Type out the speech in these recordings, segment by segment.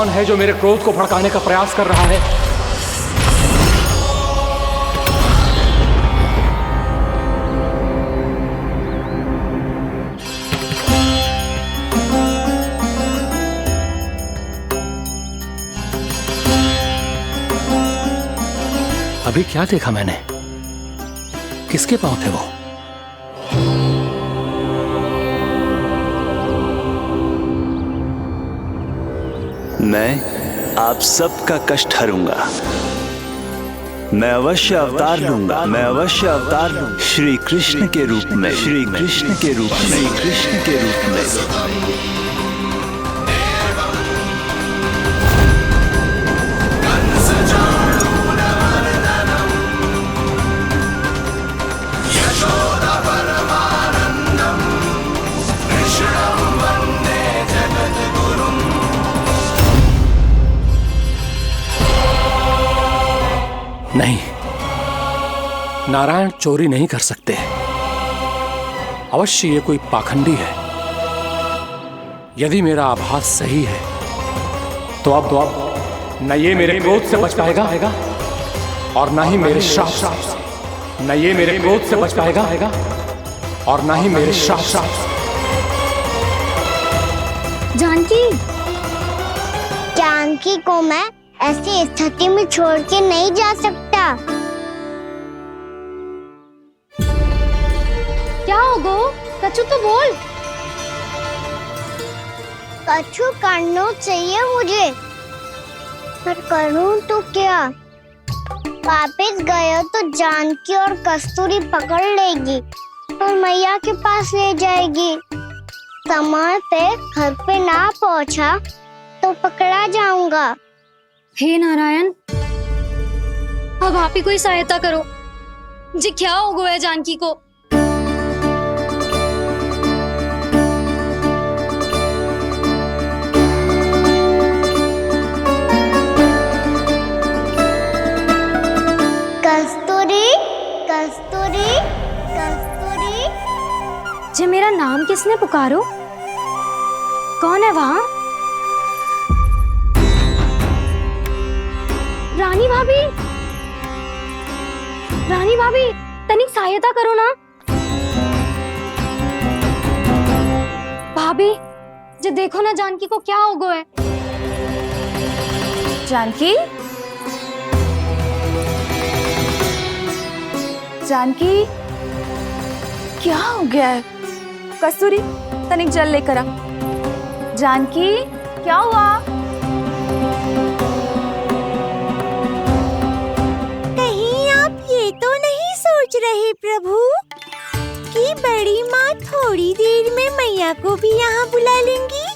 कौन है जो मेरे क्रोध को भड़काने का प्रयास कर रहा है? अभी क्या देखा मैंने? किसके पांव थे वो? मैं आप सबका कष्ट हरूंगा। मैं अवश्य अवतार लूंगा। मैं अवश्य अवतार लूंगा श्री कृष्ण के रूप में। श्री कृष्ण के रूप में। श्री कृष्ण के रूप में। नहीं, नारायण चोरी नहीं कर सकते। अवश्य ये कोई पाखंडी है। यदि मेरा आभास सही है तो अब न ये मेरे क्रोध से बच पाएगा और न ही मेरे श्राप से। न ये मेरे क्रोध से बच पाएगा और न ही मेरे श्राप से। जानकी को मैं ऐसी स्थिति में छोड़ के नहीं जा सकता। क्या होगा? कछु तो बोल। कछु करना चाहिए मुझे, पर करूं तो क्या? वापस गए तो जानकी और कस्तूरी पकड़ लेगी और मैया के पास ले जाएगी। समय पे घर पे ना पहुंचा तो पकड़ा जाऊंगा। हे नारायण, अब आप ही कोई सहायता करो जी। क्या हो गया है जानकी को? कस्तूरी, कस्तूरी, कस्तूरी। जी मेरा नाम किसने पुकारो? कौन है वहाँ? रानी भाभी, रानी भाभी, तनिक सहायता करो ना। भाभी, जी देखो ना जानकी को क्या हो गया है। जानकी, जानकी, क्या हो गया है? कस्तूरी, तनिक जल लेकर आ। जानकी, क्या हुआ? तो नहीं सोच रहे प्रभु कि बड़ी माँ थोड़ी देर में मैया को भी यहाँ बुला लेंगी?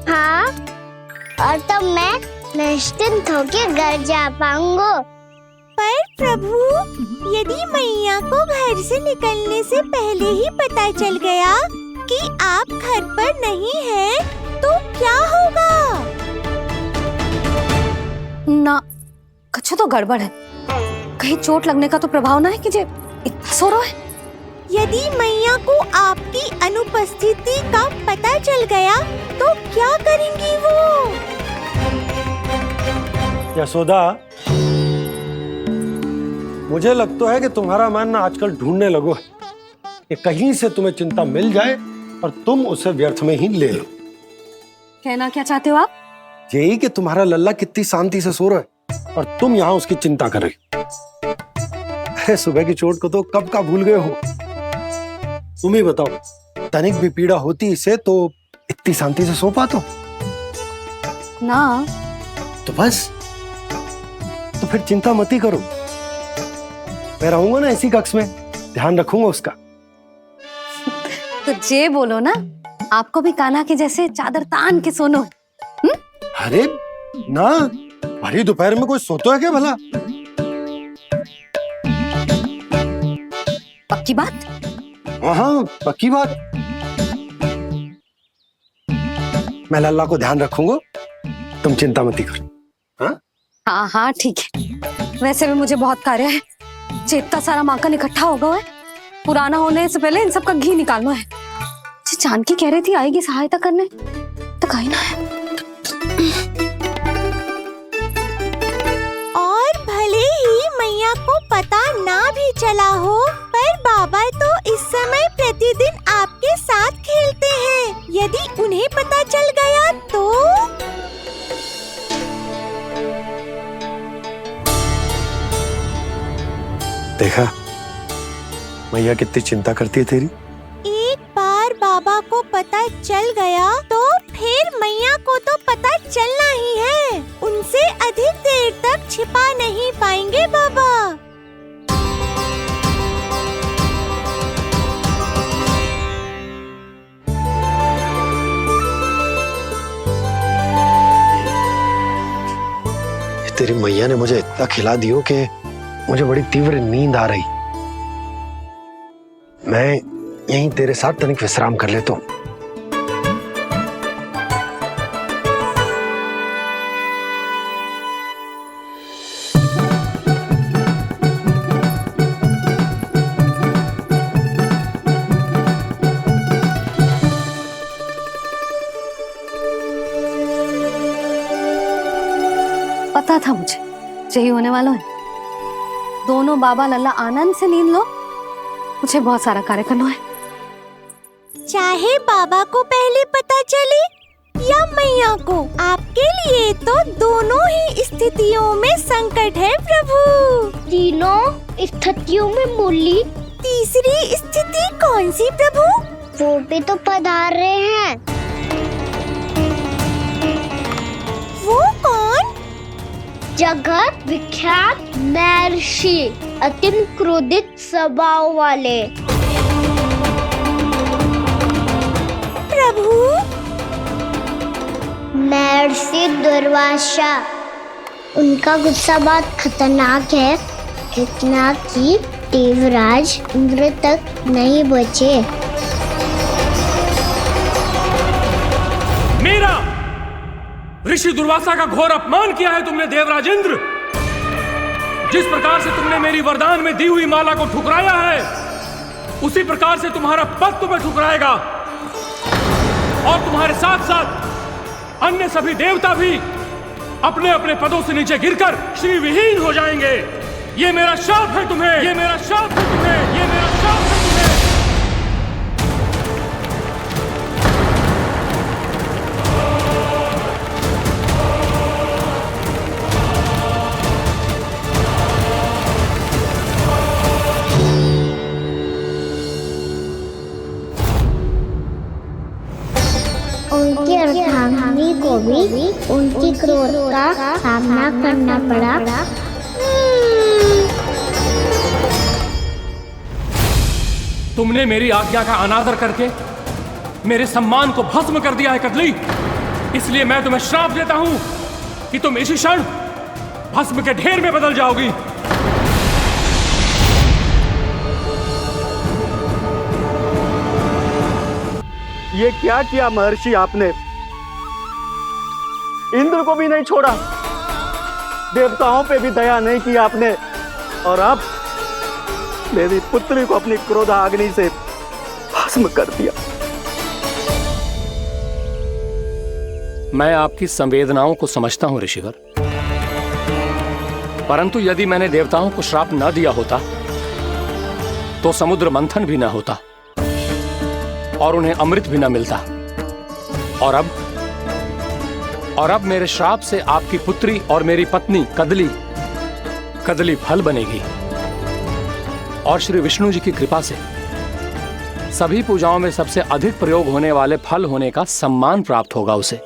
हाँ, और तब मैं निश्चिंत होकर घर जा पाऊंगा। पर प्रभु, यदि मैया को घर से निकलने से पहले ही पता चल गया कि आप घर पर नहीं हैं, तो क्या होगा? ना, कुछ तो गड़बड़ है। कहीं चोट लगने का तो प्रभाव ना है कि जे इतना सो रहा है। यदि मैया को आपकी अनुपस्थिति का पता चल गया तो क्या करेंगी वो? यशोदा, मुझे लगता है कि तुम्हारा मन आजकल ढूंढने लगो है कि कहीं से तुम्हें चिंता मिल जाए और तुम उसे व्यर्थ में ही ले लो। कहना क्या चाहते हो आप? यही कि तुम्हारा लल्ला कितनी शांति से सो रहा है और तुम यहाँ उसकी चिंता कर रही। अरे सुबह की चोट को तो कब का भूल गए हो। तुम ही बताओ, तनिक भी पीड़ा होती इसे तो इतनी शांति से सो पाते हो? ना। तो बस, तो फिर चिंता मत ही करो। मैं रहूंगा ना इसी कक्ष में, ध्यान रखूंगा उसका। तो जे बोलो ना, आपको भी कान्हा के जैसे चादर तान के सोनो। अरे ना, भरी दोपहर में कोई सोता है क्या भला? पक्की बात? हाँ, पक्की बात। मैं लल्ला को ध्यान रखूंगा, तुम चिंता मत करो। हाँ हाँ ठीक है। वैसे भी मुझे बहुत कार्य है। इतना सारा माखन इकट्ठा होगा है, पुराना होने से पहले इन सब का घी निकालना है। जानकी कह रही थी आएगी सहायता करने, तो कहीं ना है। देखा मैया कितनी चिंता करती है तेरी। एक बार बाबा को पता चल गया तो फिर मैया को तो पता चलना ही है। उनसे अधिक देर तक छिपा नहीं पाएंगे बाबा। तेरी मैया ने मुझे इतना खिला दियो कि मुझे बड़ी तीव्र नींद आ रही। मैं यहीं तेरे साथ तनिक विश्राम कर लेता हूँ। पता था मुझे यही होने वाला है। दोनों बाबा लल्ला आनंद से नींद लो, मुझे बहुत सारा कार्य करना है। चाहे बाबा को पहले पता चले या मैया को, आपके लिए तो दोनों ही स्थितियों में संकट है प्रभु। तीनों स्थितियों में बोली, तीसरी स्थिति कौन सी प्रभु? वो भी तो पधार रहे हैं। वो कौन? जगत विख्यात महर्षि, अति क्रोधित स्वभाव वाले। प्रभु महर्षि दुर्वासा। उनका गुस्सा बहुत खतरनाक है, इतना कि देवराज इंद्र तक नहीं बचे। मेरा ऋषि दुर्वासा का घोर अपमान किया है तुमने देवराज इंद्र। जिस प्रकार से तुमने मेरी वरदान में दी हुई माला को ठुकराया है, उसी प्रकार से तुम्हारा पद तुम्हें ठुकराएगा और तुम्हारे साथ साथ अन्य सभी देवता भी अपने अपने पदों से नीचे गिरकर श्री विहीन हो जाएंगे। ये मेरा शाप है तुम्हें, ये मेरा शाप है तुम्हें, ये मेरा शाप है तुम्हें। उनकी अर्धांगिनी को भी उनकी क्रोध का सामना करना पड़ा। तुमने मेरी आज्ञा का अनादर करके मेरे सम्मान को भस्म कर दिया है कदली। इसलिए मैं तुम्हें श्राप देता हूं कि तुम इसी क्षण भस्म के ढेर में बदल जाओगी। ये क्या किया महर्षि आपने? इंद्र को भी नहीं छोड़ा, देवताओं पे भी दया नहीं की आपने, और अब मेरी पुत्री को अपनी क्रोधाग्नि से भस्म कर दिया। मैं आपकी संवेदनाओं को समझता हूं ऋषिवर, परंतु यदि मैंने देवताओं को श्राप न दिया होता तो समुद्र मंथन भी न होता और उन्हें अमृत भी न मिलता। और अब मेरे श्राप से आपकी पुत्री और मेरी पत्नी कदली फल बनेगी और श्री विष्णु जी की कृपा से सभी पूजाओं में सबसे अधिक प्रयोग होने वाले फल होने का सम्मान प्राप्त होगा उसे।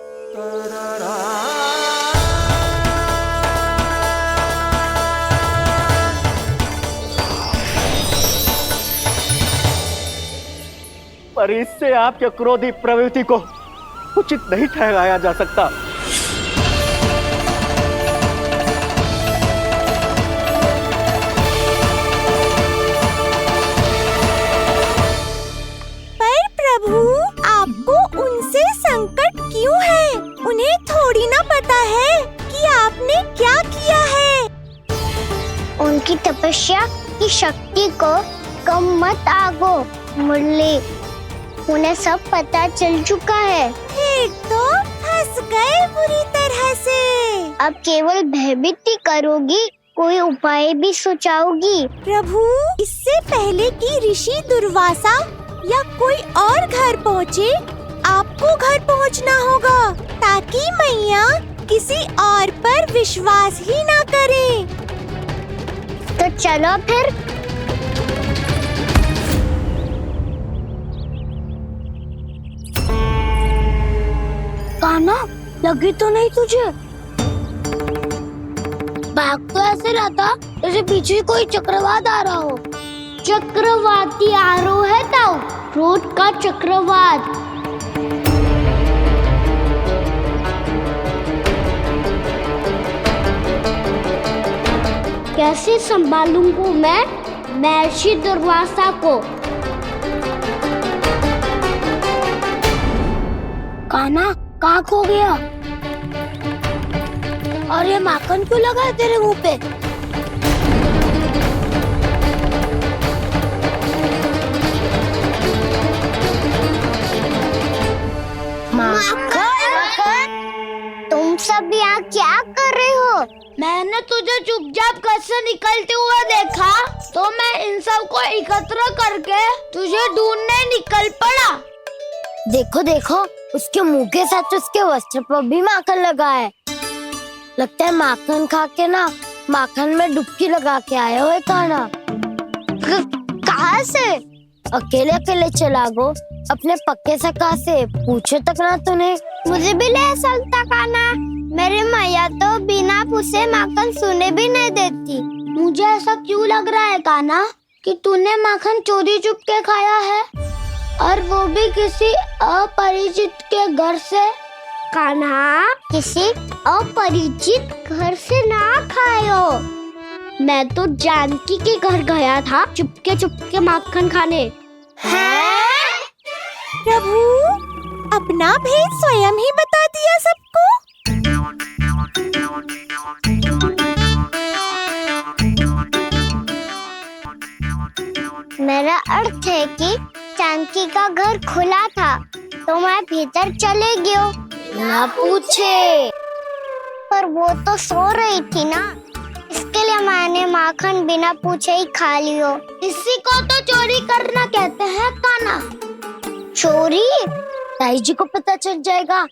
पर इससे आपके क्रोधी प्रवृत्ति को उचित नहीं ठहराया जा सकता। पर प्रभु, आपको उनसे संकट क्यों है? उन्हें थोड़ी ना पता है कि आपने क्या किया है। उनकी तपस्या की शक्ति को कम मत आगो मुरली, उन्हें सब पता चल चुका है। फिर तो फंस गए बुरी तरह से। अब केवल भयभीत ही करोगी, कोई उपाय भी सुझाओगी? प्रभु, इससे पहले कि ऋषि दुर्वासा या कोई और घर पहुँचे, आपको घर पहुँचना होगा ताकि मैया किसी और पर विश्वास ही ना करे। तो चलो फिर। कान्हा, लगी तो नहीं तुझे? भाग तो ऐसे रहा था जैसे पीछे कोई चक्रवात आ रहा हो। चक्रवाती आरोह है ताऊ, रोड का चक्रवात। कैसे संभालूंगा मैं महर्षि दुर्वासा को? कान्हा, कहाँ खो गया? और ये माखन क्यों लगा है तेरे मुंह पे? माखन, तुम सब यहाँ क्या कर रहे हो? मैंने तुझे चुपचाप घर से निकलते हुए देखा तो मैं इन सब को एकत्र करके तुझे ढूंढने निकल पड़ा। देखो देखो, उसके मुंह के साथ उसके वस्त्र पर भी माखन लगा है। लगता है माखन खा के ना माखन में डुबकी लगा के आए हुए कान्हा। कहाँ से? अकेले अकेले चला गो अपने पक्के सका से, पूछो तक ना तूने। मुझे भी ले चलता कान्हा, मेरी मैया तो बिना पूछे माखन सुने भी नहीं देती। मुझे ऐसा क्यों लग रहा है कान्हा कि तूने माखन चोरी चुप के खाया है, और वो भी किसी अपरिचित के घर से? कान्हा, किसी अपरिचित घर से ना खायो। मैं तो जानकी के घर गया था चुपके माखन खाने। हैं? प्रभु, अपना भेद स्वयं ही बता दिया सबको। मेरा अर्थ है कि जानकी का घर खुला था तो मैं भीतर चले गयो। ना पूछे, पर वो तो सो रही थी ना, इसके लिए मैंने माखन बिना पूछे ही खा लियो। इसी को तो चोरी करना कहते हैं कान्हा। चोरी? ताई जी को पता चल जाएगा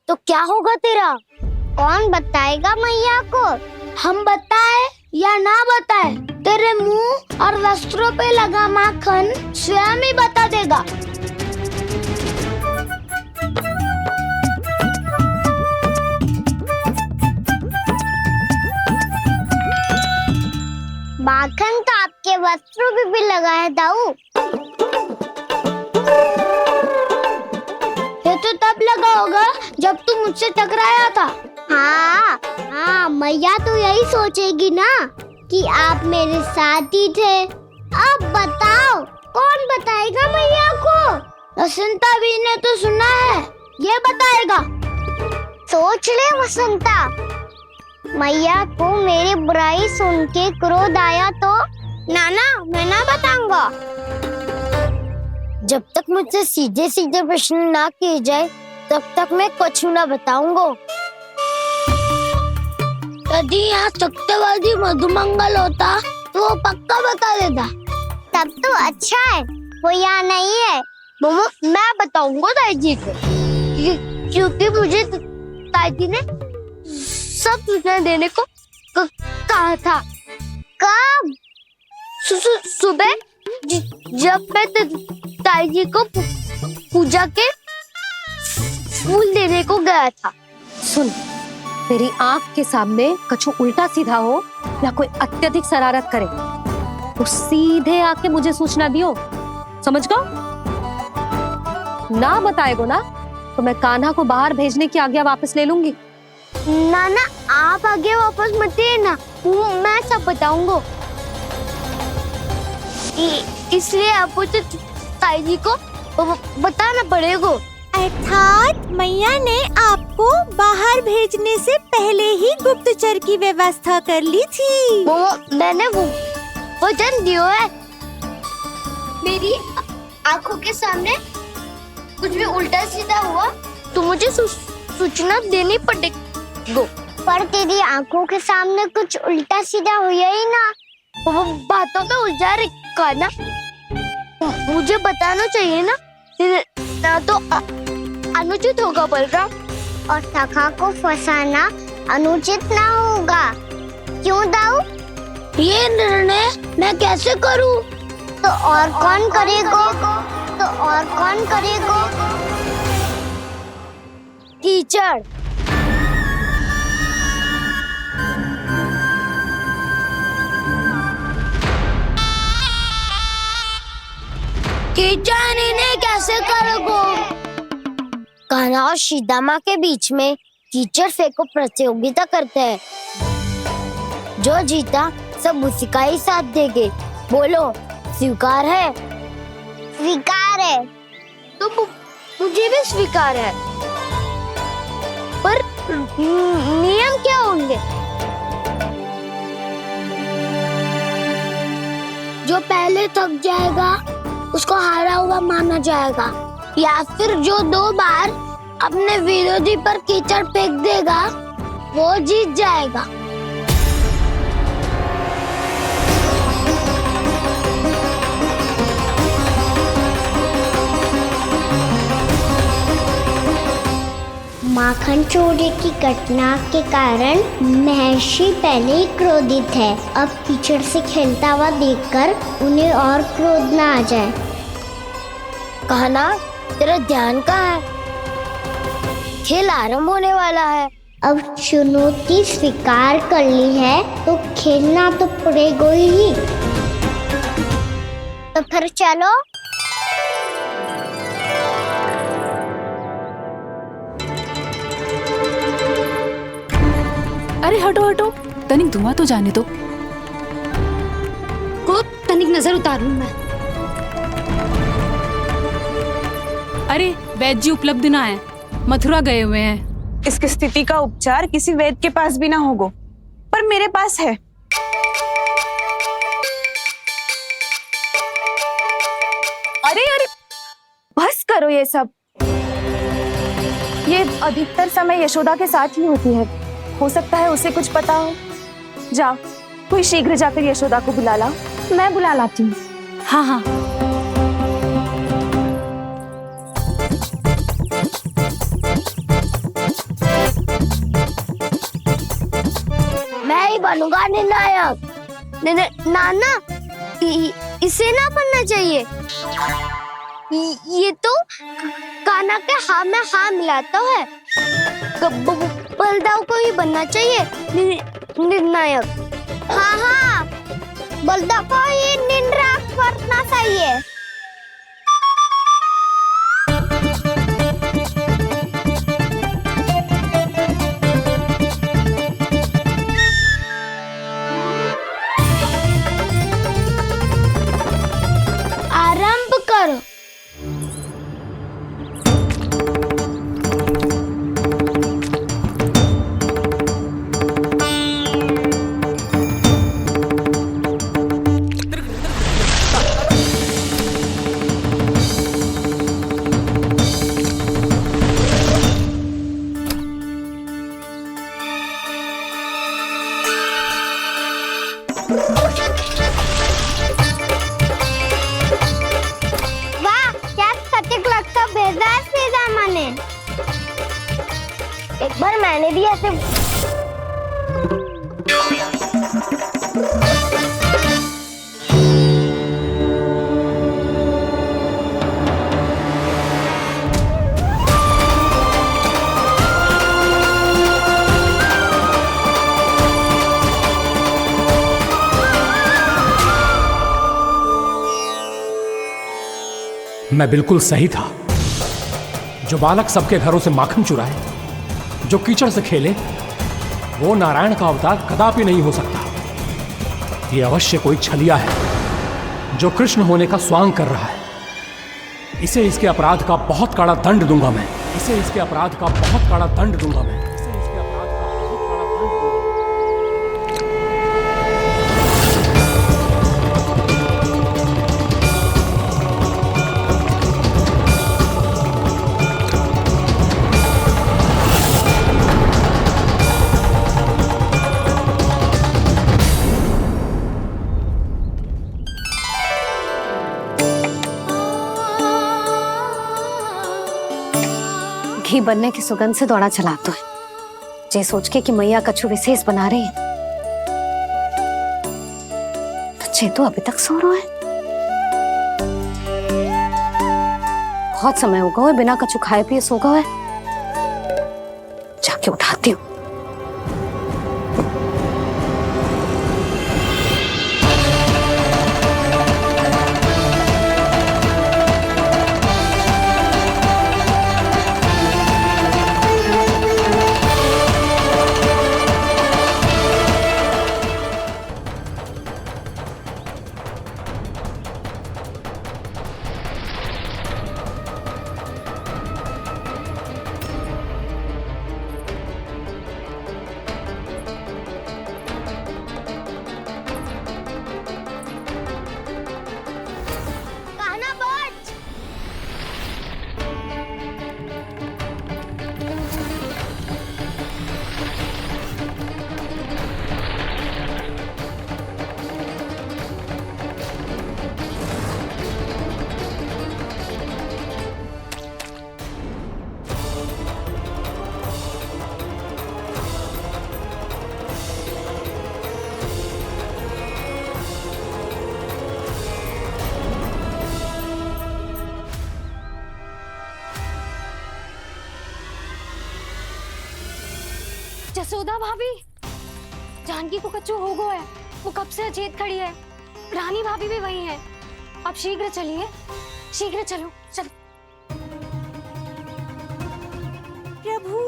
तो क्या होगा तेरा? कौन बताएगा मैया को? हम बताए या ना बताए, तेरे मुंह और वस्त्रों पे लगा माखन स्वयं ही बता देगा। माखन तो आपके वस्त्रों पे भी लगा है दाऊ। ये तो तब लगा होगा जब तुम मुझसे टकराया था। हाँ, मैया तो यही सोचेगी ना कि आप मेरे साथ ही थे। अब बताओ, कौन बताएगा मैया को? वसंता भी ने तो सुना है, ये बताएगा। सोच ले वसंता, मैया को मेरी बुराई सुन के क्रोध आया तो? नाना, मैं ना बताऊंगा। जब तक मुझसे सीधे सीधे प्रश्न ना किए जाए तब तक मैं कुछ ना बताऊंगा। यदि यहाँ सत्यवादी मधुमंगल होता तो वो पक्का बता देता। तब तो अच्छा है वो यहाँ नहीं है। मैं बताऊंगा ताई जी को, क्योंकि मुझे ताई जी ने सब सूचना देने को कहा था। कब? सुबह जब मैं ताई जी को पूजा के फूल देने को गया था। सुन, तेरी आंख के सामने कछु उल्टा सीधा हो या कोई अत्यधिक शरारत करे तो सीधे आके मुझे सूचना दियो, समझ गो? ना बताएगो ना तो मैं कान्हा को बाहर भेजने की आज्ञा वापस ले लूंगी। नाना, आप आगे वापस मत देना, मैं सब बताऊंगा। इसलिए आपको तो ताई जी को बताना पड़ेगा। अर्थात मैया ने आपको बाहर भेजने से पहले ही गुप्तचर की व्यवस्था कर ली थी। मैंने वो वचन दिया है। मेरी आंखों के सामने कुछ भी उल्टा सीधा हुआ तो मुझे सूचना देनी पड़ेगी। पर तेरी आंखों के सामने कुछ उल्टा सीधा हुआ ही ना, वो बातों पे उलझा रखा ना, मुझे बताना चाहिए ना तो अनुचित होगा बलराम। और सखा को फंसाना अनुचित ना होगा, क्यों दाऊ? ये निर्णय मैं कैसे करूं? तो और कौन करेगा? कीचड़। कीचड़ इन्हें कैसे करोगे? कान्हा और सीता माँ के बीच में कीचड़ फेंको प्रतियोगिता करते हैं। जो जीता सब उसी का ही साथ देंगे। बोलो स्वीकार है? स्वीकार है। तो मुझे भी स्वीकार है, पर नियम क्या होंगे? जो पहले थक जाएगा उसको हारा हुआ माना जाएगा, या फिर जो 2 बार अपने विरोधी पर कीचड़ फेंक देगा वो जीत जाएगा। माखन चोरी की घटना के कारण महर्षि पहले ही क्रोधित है। अब कीचड़ से खेलता हुआ देखकर उन्हें और क्रोध न आ जाए। कहना तेरा ध्यान कहाँ है? खेल आरंभ होने वाला है। अब चुनौती स्वीकार कर ली है तो खेलना तो पड़ेगा ही। तो फिर चलो। अरे हटो हटो, तनिक धुआं तो जाने दो। को तनिक नजर उतार लूं मैं। अरे वैद्य जी उपलब्ध ना है, मथुरा गए हुए हैं। इसकी स्थिति का उपचार किसी वैद्य के पास भी ना होगा, पर मेरे पास है। अरे अरे बस करो ये सब। ये अधिकतर समय यशोदा के साथ ही होती है। हो सकता है उसे कुछ पता हो। जा, कोई शीघ्र जाकर यशोदा को बुला ला। मैं बुला लाती हूँ। हाँ हाँ। मैं ही बनूंगा निर्णायक। नाना, इसे ना बनना चाहिए। ये तो कान्हा के हाँ में हाँ मिलाता है। बलदाव को ही बनना चाहिए निर्णायक। हाँ हाँ, बलदाव को ही निर्णायक बनना चाहिए। आरंभ करो। वाह, क्या सटीक लगता बेजार सीधा माने। एक बार मैंने भी ऐसे मैं बिल्कुल सही था। जो बालक सबके घरों से माखन चुराए, जो कीचड़ से खेले, वो नारायण का अवतार कदापि नहीं हो सकता। ये अवश्य कोई छलिया है जो कृष्ण होने का स्वांग कर रहा है। इसे इसके अपराध का बहुत कड़ा दंड दूंगा मैं। इसे इसके अपराध का बहुत कड़ा दंड दूंगा मैं। इसे इसके अपराध का बहुत कड़ा दंड दूंगा। घी बनने की सुगंध से दौड़ा चला तो है, जे सोच के कि मैया कछु विशेष बना रही है। बच्चे तो अभी तक सो रहे हैं। बहुत समय हो गया है बिना कछु खाए पिए सो गए। चाहती हूँ। कान्हा बच। जसोदा भाभी, जानकी को कच्चू हो गया है। वो कब से अचेत खड़ी है। रानी भाभी भी वही है। आप शीघ्र चलिए, शीघ्र चलो, चल। प्रभु,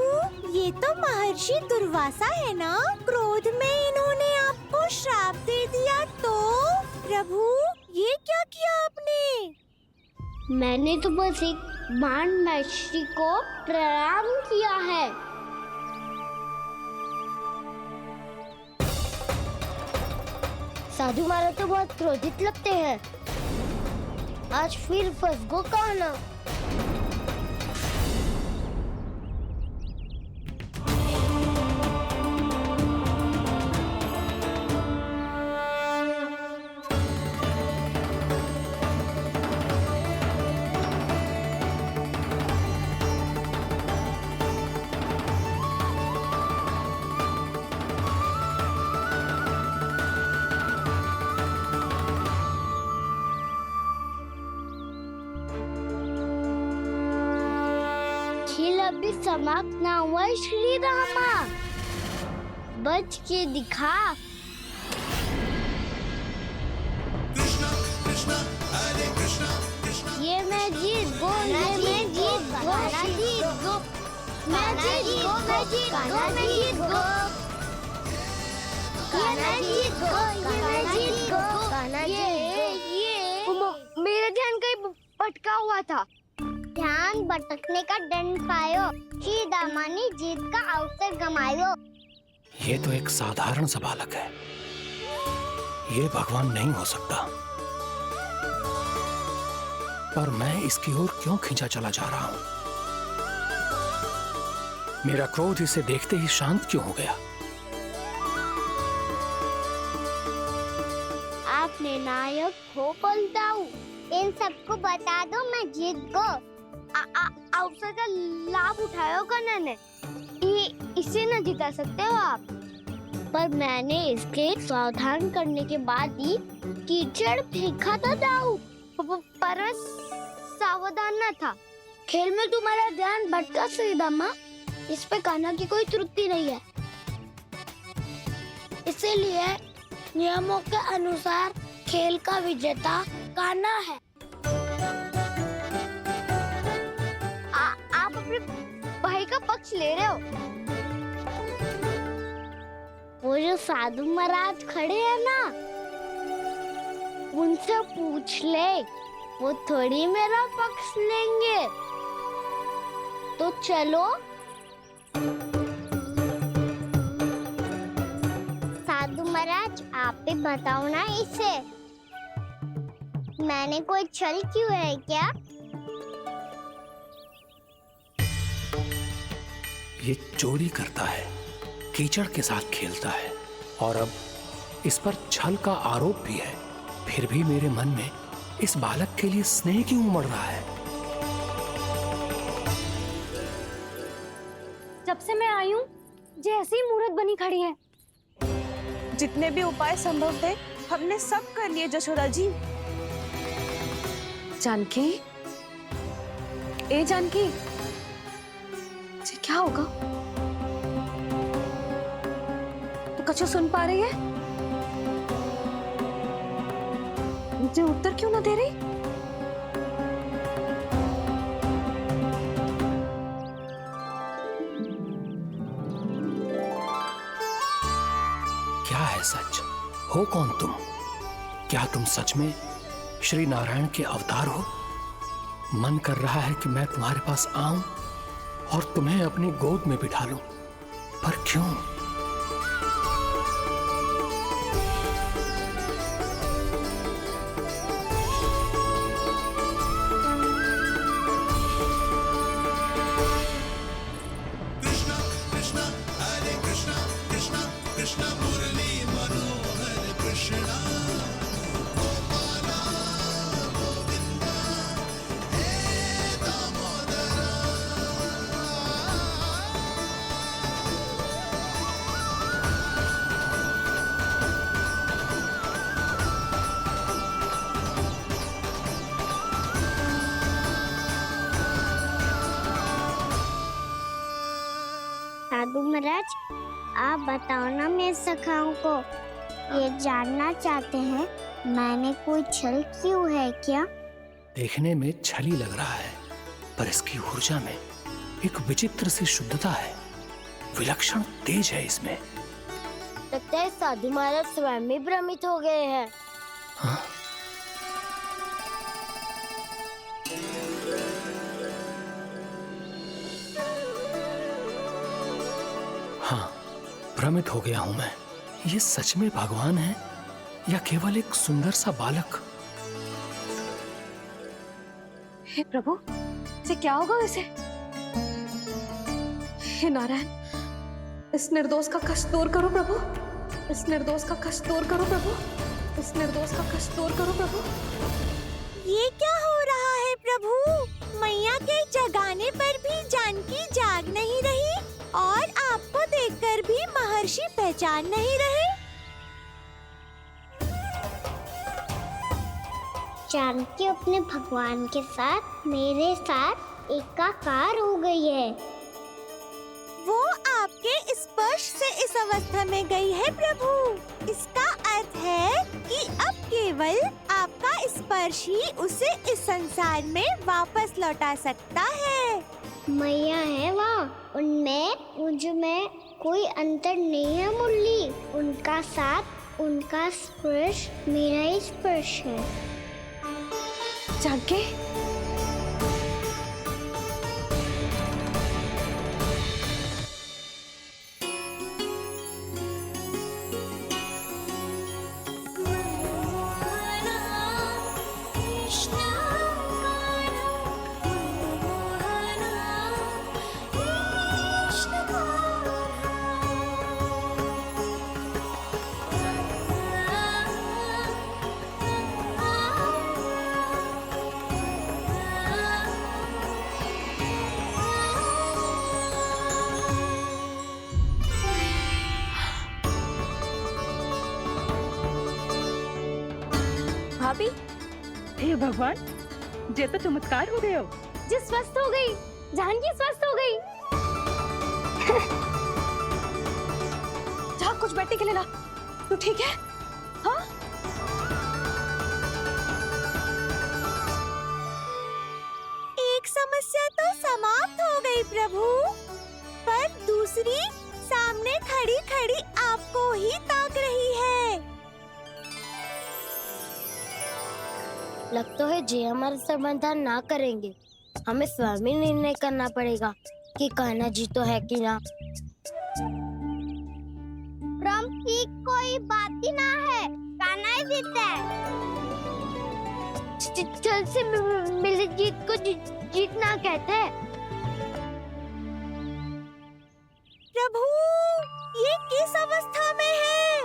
ये तो महर्षि दुर्वासा है ना? क्रोध में इन्होंने आपको श्राप दे दिया तो? प्रभु, ये क्या किया आपने? मैंने तो बस एक बाण महर्षि को प्रणाम किया है। साधु महाराज तो बहुत क्रोधित लगते हैं। आज फिर फंस गो कान्हा। खेल अभी समाप्त ना हुआ है श्री रामा। बच के दिखा। ये मैं जीत गो, ये मैं जीत गो, जीत गो, मैं जीत गो, मैं जीत गो, मैं जीत गो, ये मैं जीत गो, ये मैं जीत गो, ये मेरा ध्यान कहीं भटका हुआ था। ध्यान भटकने का दंड पायो, श्री दामानी जीत का अवसर गमायो। ये तो एक साधारण सा बालक है, ये भगवान नहीं हो सकता। पर मैं इसकी ओर क्यों खींचा चला जा रहा हूं? मेरा क्रोध इसे देखते ही शांत क्यों हो गया? आपने नायक हो बोलता हूँ। इन सबको बता दो मैं जीत गो। अवसर का लाभ उठायो कान्हा ने। इसे न जिता सकते हो आप। पर मैंने इसके सावधान करने के बाद ही कीचड़ फेंका था दाऊ। पर सावधान न था। खेल में तुम्हारा ध्यान भटका श्रीदामा। इस पे कान्हा की कोई त्रुटि नहीं है। इसीलिए नियमों के अनुसार खेल का विजेता कान्हा है। आप अपने भाई का पक्ष ले रहे हो। वो जो साधु महाराज खड़े हैं ना, उनसे पूछ ले, वो थोड़ी मेरा पक्ष लेंगे। तो चलो। साधु महाराज आप भी बताओ ना इसे, मैंने कोई छल क्यों है क्या? ये चोरी करता है, कीचड़ के साथ खेलता है और अब इस पर छल का आरोप भी है। फिर भी मेरे मन में इस बालक के लिए स्नेह क्यों उमड़ रहा है? जब से मैं आई हूँ जैसी ही मूर्त बनी खड़ी है। जितने भी उपाय संभव थे हमने सब कर लिए जशोदा जी। जानकी, ए जानकी, ये क्या होगा? कछु सुन पा रही है? मुझे उत्तर क्यों ना दे रही? क्या है सच? हो कौन तुम? क्या तुम सच में श्री नारायण के अवतार हो? मन कर रहा है कि मैं तुम्हारे पास आऊं और तुम्हें अपनी गोद में बिठा लूं, पर क्यों? साधु महाराज, आप बताओ ना मेरे सखाओं को, ये जानना चाहते हैं मैंने कोई छल क्यों है क्या? देखने में छली लग रहा है, पर इसकी ऊर्जा में एक विचित्र सी शुद्धता है, विलक्षण तेज है इसमें। लगता है साधु महाराज स्वयं ही भ्रमित हो गए हैं। हाँ? हाँ, भ्रमित हो गया हूं मैं। ये सच में भगवान है या केवल एक सुंदर सा बालक? हे प्रभु, इसे क्या होगा वैसे? हे नारायण, इस निर्दोष का कष्ट दूर करो प्रभु, इस निर्दोष का कष्ट दूर करो प्रभु, इस निर्दोष का कष्ट दूर करो प्रभु। ये क्या हो रहा है प्रभु? मैया के जगाने पर भी जानकी जाग नहीं रही और आपको देखकर भी महर्षि पहचान नहीं रहे। जानकी अपने भगवान के साथ मेरे साथ एकाकार हो गई है। वो आपके स्पर्श से इस अवस्था में गई है प्रभु। इसका अर्थ है कि अब केवल आपका स्पर्श ही उसे इस संसार में वापस लौटा सकता है। मैया है वहाँ, उनमें मुझ में कोई अंतर नहीं है मुरली। उनका साथ, उनका स्पर्श मेरा ही स्पर्श है। जानकी, भाभी, हे भगवान, जे तो चमत्कार हो गए हो। जी स्वस्थ हो गई, जानकी स्वस्थ हो गई। जा कुछ बैठने के लिए ला। तू ठीक है? हाँ? एक समस्या तो समाप्त हो गई प्रभु, पर दूसरी सामने खड़ी खड़ी आपको ही ताक रही है। लग तो है जी हमारा समाधान ना करेंगे। हमें स्वयं ही निर्णय करना पड़ेगा कि कान्हा जी तो है कि ना। ब्रह्म की कोई बात ही ना है, कान्हा ही जीता है। चल से मिली जीत को जीतना कहते हैं। प्रभु, ये किस अवस्था में है?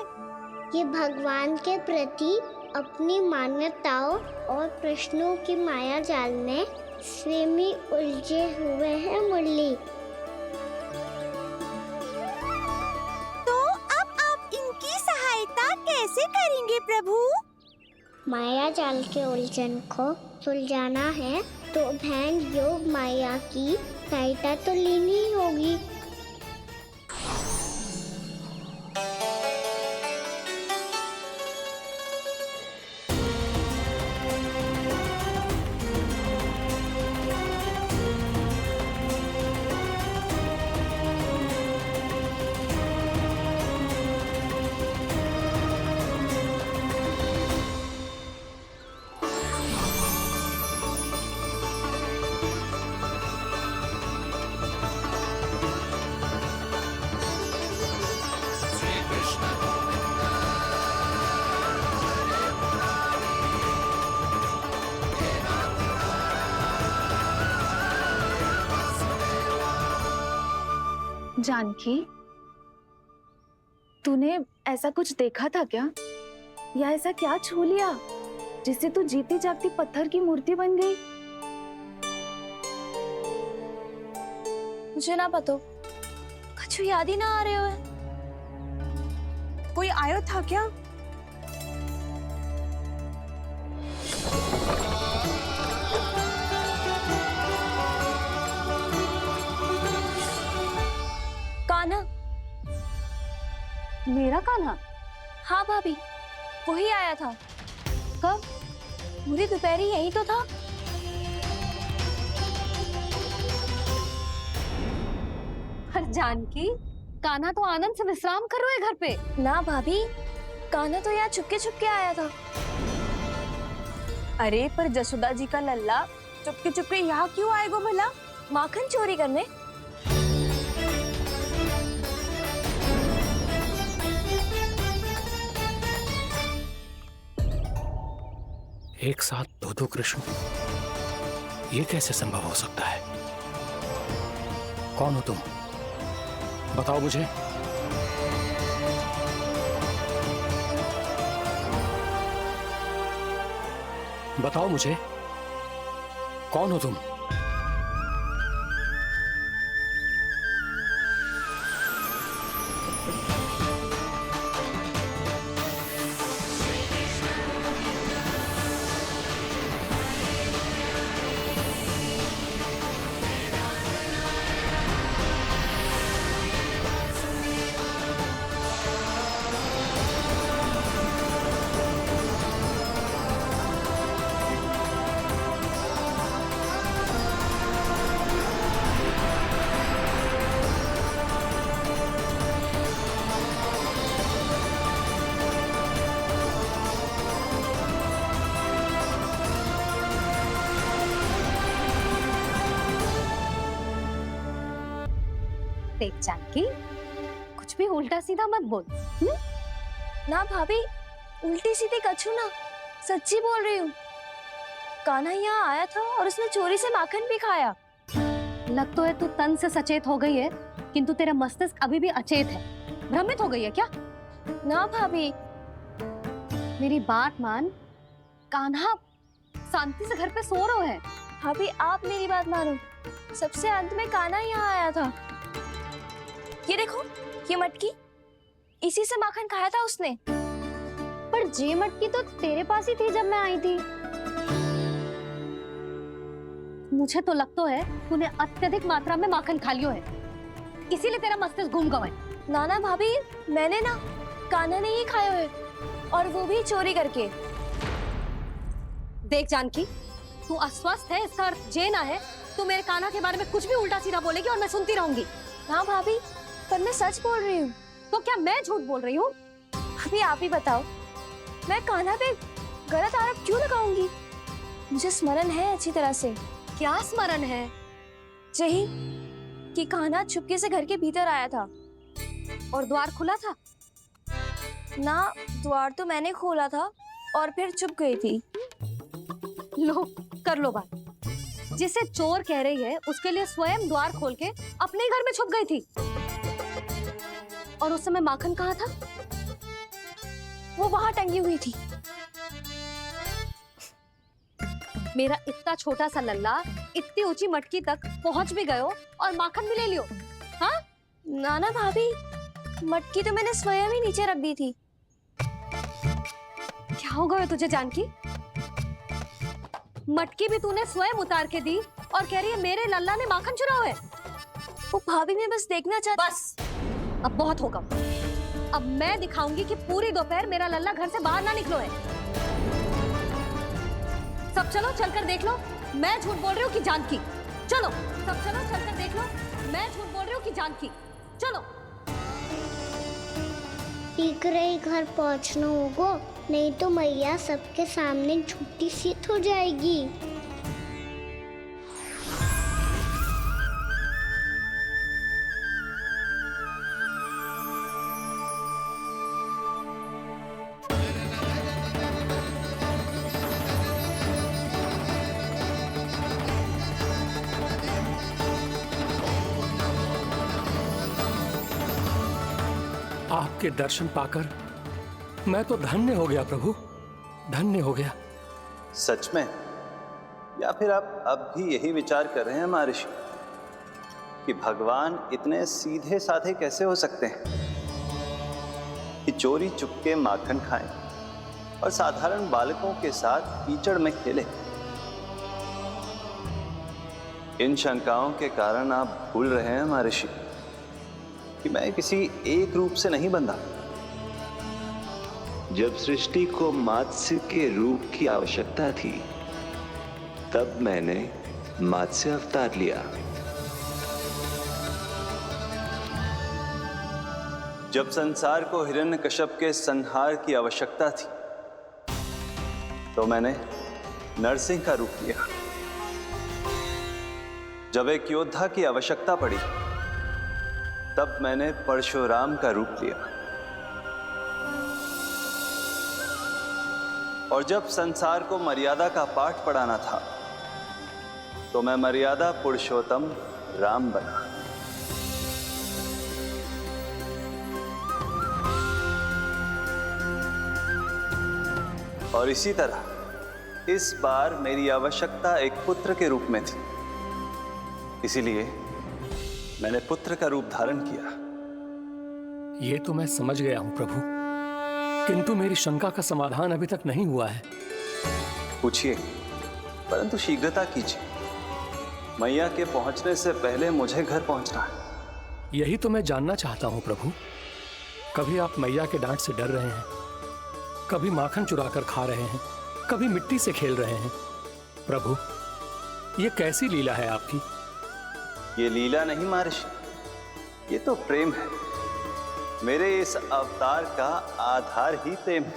ये भगवान के प्रति अपनी मान्यताओं और प्रश्नों की माया जाल में स्वयं ही उलझे हुए हैं मुरली। तो अब आप इनकी सहायता कैसे करेंगे प्रभु? माया जाल के उलझन को सुलझाना है तो ध्यान योग माया की सहायता तो लेनी ही होगी। जानकी, तूने ऐसा कुछ देखा था क्या, या ऐसा क्या छू लिया जिससे तू जीती जागती पत्थर की मूर्ति बन गई? मुझे ना पता, कुछ याद ही ना आ रहे हो। कोई आयो था क्या? कान्हा। मेरा कान्हा? हाँ भाभी, वही आया था। कब? पूरी दोपहरी यही तो था। पर जानकी, कान्हा तो आनंद से विश्राम कर रहे घर पे। ना भाभी, कान्हा तो यहाँ चुपके चुपके आया था। अरे पर जसोदा जी का लल्ला चुपके चुपके यहाँ क्यों आएगा भला? माखन चोरी करने? एक साथ दो कृष्ण, ये कैसे संभव हो सकता है? कौन हो तुम? बताओ मुझे। बताओ मुझे, कौन हो तुम? देख जानकी, कुछ भी उल्टा सीधा मत बोल। ना भाभी, उल्टी सीधी कछू ना, सच्ची बोल रही हूँ। कान्हा यहाँ आया था और उसने चोरी से माखन भी खाया। लग तो है तू तन से सचेत हो गई है, किंतु तेरा मस्तिष्क अभी भी अचेत है। भ्रमित हो गई है क्या? ना भाभी। मेरी बात मान, कान्हा शांति से घर पे सो रहा है। भाभी आप मेरी बात मानो, सबसे अंत में कान्हा यहाँ आया था। ये देखो, ये मटकी, इसी से माखन खाया था उसने। पर जे मटकी तो तेरे पास ही थी जब मैं आई थी। मुझे तो लगता है तूने अत्यधिक मात्रा में माखन खा लियो है, इसीलिए तेरा मस्तिष्क घूम गया है। नाना भाभी, मैंने ना, कान्हा ने ही खाया है, और वो भी चोरी करके। देख जानकी, तू अस्वस्थ है, इसका अर्थ जे ना है तू मेरे कान्हा के बारे में कुछ भी उल्टा सीधा बोलेगी और मैं सुनती रहूंगी। ना भाभी, पर मैं सच बोल रही हूँ। तो क्या मैं झूठ बोल रही हूँ? अभी आप ही बताओ, मैं कान्हा पे गलत आरोप क्यों लगाऊंगी? मुझे स्मरण है अच्छी तरह से। क्या स्मरण है? यही कि कान्हा चुपके से घर के भीतर आया था। और द्वार खुला था? ना, द्वार तो मैंने खोला था और फिर चुप गई थी। लो, कर लो बात। जिसे चोर कह रही है उसके लिए स्वयं द्वार खोल के अपने घर में छुप गई थी। और उस समय माखन कहाँ था? वो वहां टंगी हुई थी। मेरा इतना छोटा सा लल्ला इतनी ऊंची मटकी तक पहुंच भी गयो और माखन भी ले लियो? हाँ? नाना भाभी, मटकी तो मैंने स्वयं ही नीचे रख दी थी। क्या हो गया तुझे जानकी? मटकी भी तूने स्वयं उतार के दी और कह रही है मेरे लल्ला ने माखन चुराया है। वो भाभी ने बस देखना चाहती। बस, अब बहुत होगा। अब मैं दिखाऊंगी कि पूरी दोपहर मेरा लल्ला घर से बाहर ना निकलो है। सब चलो, चलकर देख लो मैं झूठ बोल रही हूँ कि जानकी। चलो सब चलो, चलकर देख लो मैं झूठ बोल रही हूँ कि जानकी। चलो। शीघ्र ही घर पहुंचना होगा, नहीं तो मैया सबके सामने झूठी सिद्ध हो जाएगी। आपके दर्शन पाकर मैं तो धन्य हो गया प्रभु, धन्य हो गया। सच में? या फिर आप अब भी यही विचार कर रहे हैं महर्षि कि भगवान इतने सीधे साधे कैसे हो सकते हैं कि चोरी चुपके माखन खाएं और साधारण बालकों के साथ कीचड़ में खेलें? इन शंकाओं के कारण आप भूल रहे हैं महर्षि कि मैं किसी एक रूप से नहीं बंधा। जब सृष्टि को मत्स्य के रूप की आवश्यकता थी तब मैंने मत्स्य अवतार लिया। जब संसार को हिरण्यकश्यप के संहार की आवश्यकता थी तो मैंने नरसिंह का रूप लिया। जब एक योद्धा की आवश्यकता पड़ी तब मैंने परशुराम का रूप लिया। और जब संसार को मर्यादा का पाठ पढ़ाना था तो मैं मर्यादा पुरुषोत्तम राम बना। और इसी तरह इस बार मेरी आवश्यकता एक पुत्र के रूप में थी, इसीलिए मैंने पुत्र का रूप धारण किया। ये तो मैं समझ गया हूं प्रभु, किंतु मेरी शंका का समाधान अभी तक नहीं हुआ है। पूछिए, परंतु शीघ्रता कीजिए। मैया के पहुंचने से पहले मुझे घर पहुंचना है। यही तो मैं जानना चाहता हूं प्रभु। कभी आप मैया के डांट से डर रहे हैं, कभी माखन चुराकर खा रहे हैं, कभी मिट्टी से खेल रहे हैं। प्रभु, ये कैसी लीला है आपकी? ये लीला नहीं महर्षि, ये तो प्रेम है। मेरे इस अवतार का आधार ही प्रेम है।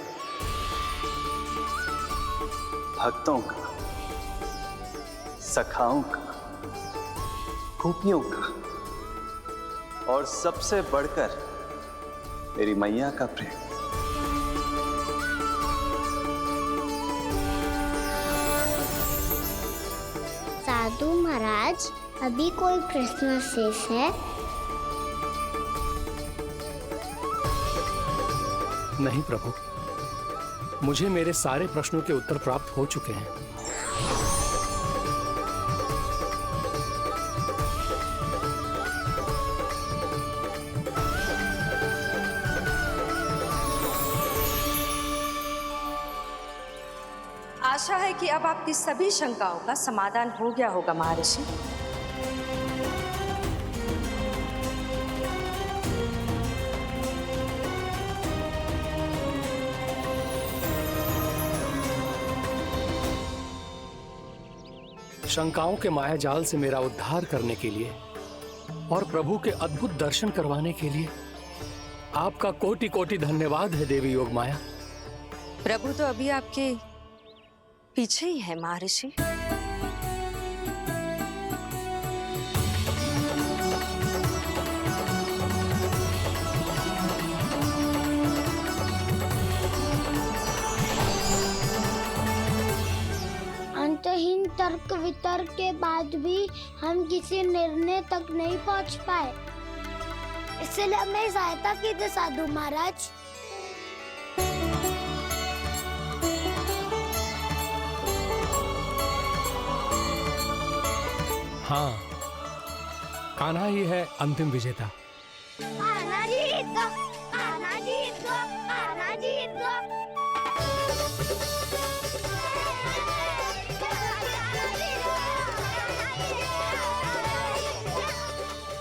भक्तों का, सखाओं का, गोपियों का और सबसे बढ़कर मेरी मैया का प्रेम। साधु महाराज, अभी कोई प्रश्न शेष है? नहीं प्रभु, मुझे मेरे सारे प्रश्नों के उत्तर प्राप्त हो चुके हैं। आशा है कि अब आपकी सभी शंकाओं का समाधान हो गया होगा महर्षि। शंकाओं के मायाजाल से मेरा उद्धार करने के लिए और प्रभु के अद्भुत दर्शन करवाने के लिए आपका कोटि कोटि धन्यवाद है देवी योगमाया। प्रभु तो अभी आपके पीछे ही है महर्षि। अंतहीन तर्क वितर्क के बाद भी हम किसी निर्णय तक नहीं पहुंच पाए, इसलिए हमें सहायता कीजिए साधु महाराज। हाँ, कान्हा ही है अंतिम विजेता। कान्हा जीत गो, कान्हा जीत गो, कान्हा जीत गो।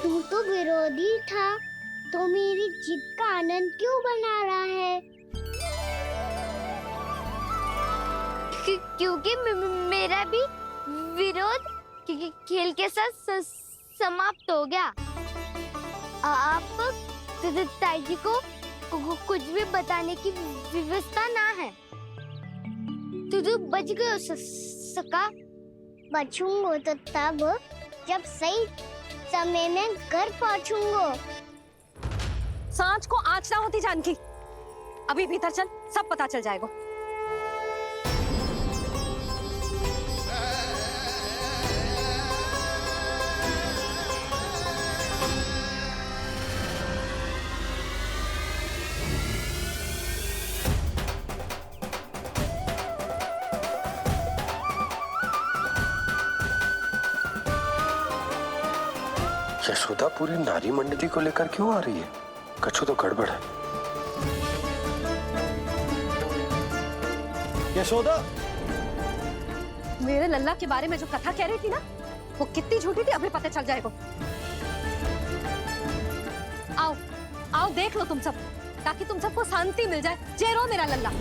तू तो विरोधी था, तो मेरी जीत का आनंद क्यों बना रहा है? क्योंकि मेरा भी विरोध खेल के साथ समाप्त हो गया। आप ताई को कुछ भी बताने की व्यवस्था ना है। तू बच गयो सका। बचूंगो तो तब जब सही समय में घर पहुंचूंगो। सांच को आँच ना होती जानकी। अभी भीतर चल, सब पता चल जाएगा। यशोदा पूरी नारी मंडली को लेकर क्यों आ रही है? कछु तो गड़बड़ है। यशोदा, मेरे लल्ला के बारे में जो कथा कह रही थी ना, वो कितनी झूठी थी अभी पता चल जाएगा। आओ आओ देख लो तुम सब, ताकि तुम सबको शांति मिल जाए। जय रो मेरा लल्ला।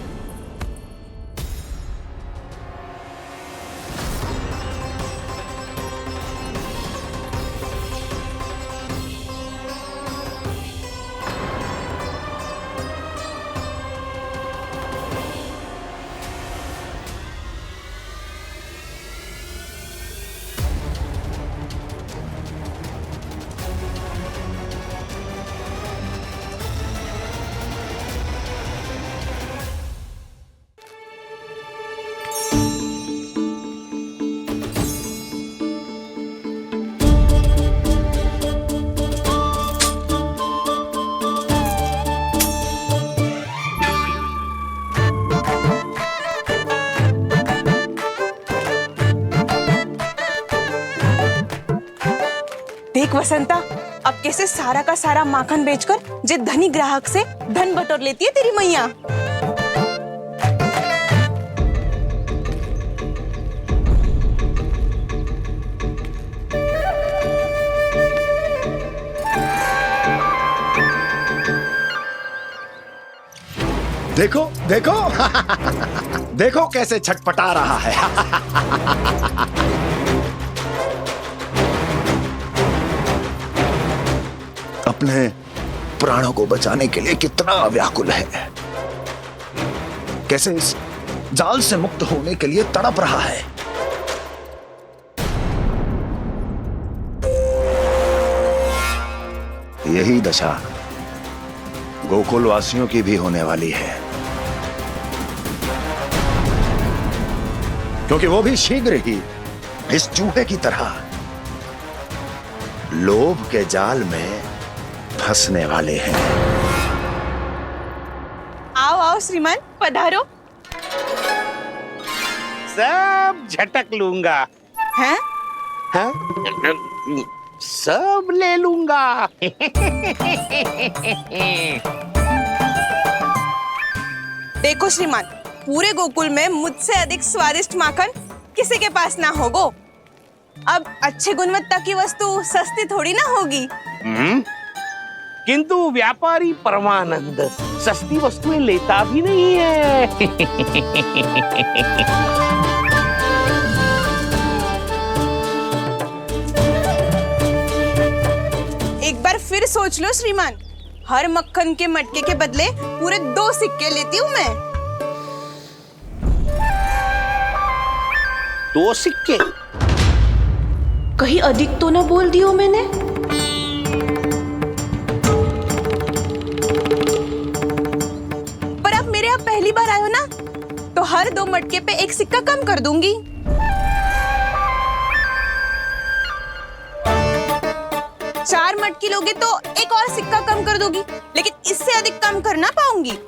देख वसंता, अब कैसे सारा का सारा माखन बेचकर जे धनी ग्राहक से धन बटोर लेती है तेरी मैया। देखो देखो देखो कैसे छटपटा रहा है। अपने प्राणों को बचाने के लिए कितना व्याकुल है, कैसे इस जाल से मुक्त होने के लिए तड़प रहा है। यही दशा गोकुल वासियों की भी होने वाली है, क्योंकि वो भी शीघ्र ही इस चूहे की तरह लोभ के जाल में फंसने वाले हैं। आओ आओ श्रीमान, पधारो। सब झटक लूंगा। हैं? हाँ? सब ले लूंगा। देखो श्रीमान, पूरे गोकुल में मुझसे अधिक स्वादिष्ट माखन किसी के पास ना होगो। अब अच्छे गुणवत्ता की वस्तु सस्ती थोड़ी ना होगी। किंतु व्यापारी परमानंद सस्ती वस्तुएं लेता भी नहीं है। एक बार फिर सोच लो श्रीमान, हर मक्खन के मटके के बदले पूरे 2 सिक्के लेती हूँ मैं। 2 सिक्के? कहीं अधिक तो ना बोल दियो मैंने? पर आप मेरे यहाँ पहली बार आए हो ना, तो हर 2 मटके पे 1 सिक्का कम कर दूंगी। चार मटकी लोगे तो 1 और सिक्का कम कर दोगी, लेकिन इससे अधिक कम कर ना पाऊंगी।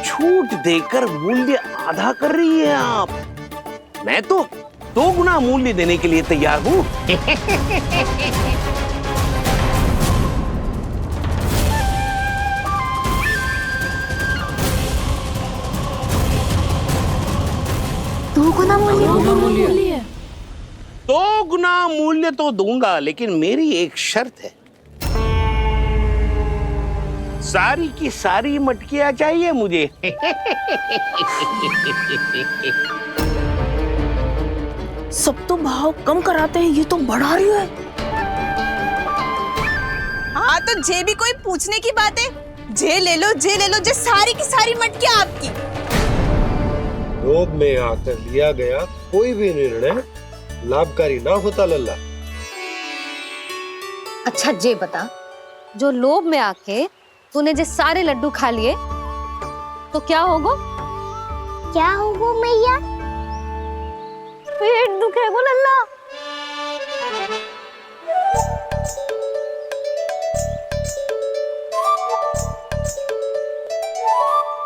छूट देकर मूल्य आधा कर रही है आप। मैं तो 2 गुना मूल्य देने के लिए तैयार हूँ। दो गुना मूल्य? 2 गुना मूल्य तो दूंगा, लेकिन मेरी एक शर्त है। सारी की सारी मटकियां चाहिए मुझे। सब तो भाव कम कराते हैं, ये तो बढ़ा रही है। हाँ तो जे भी कोई पूछने की बात है, जे ले लो, जे ले लो, जे सारी की सारी मटकियां आपकी। लोभ में आकर लिया गया कोई भी निर्णय लाभकारी ना होता लल्ला। अच्छा जे बता, जो लोभ में आके तूने जो सारे लड्डू खा लिए तो क्या होगा? क्या होगा मैया? पेट दुखेगा लल्ला।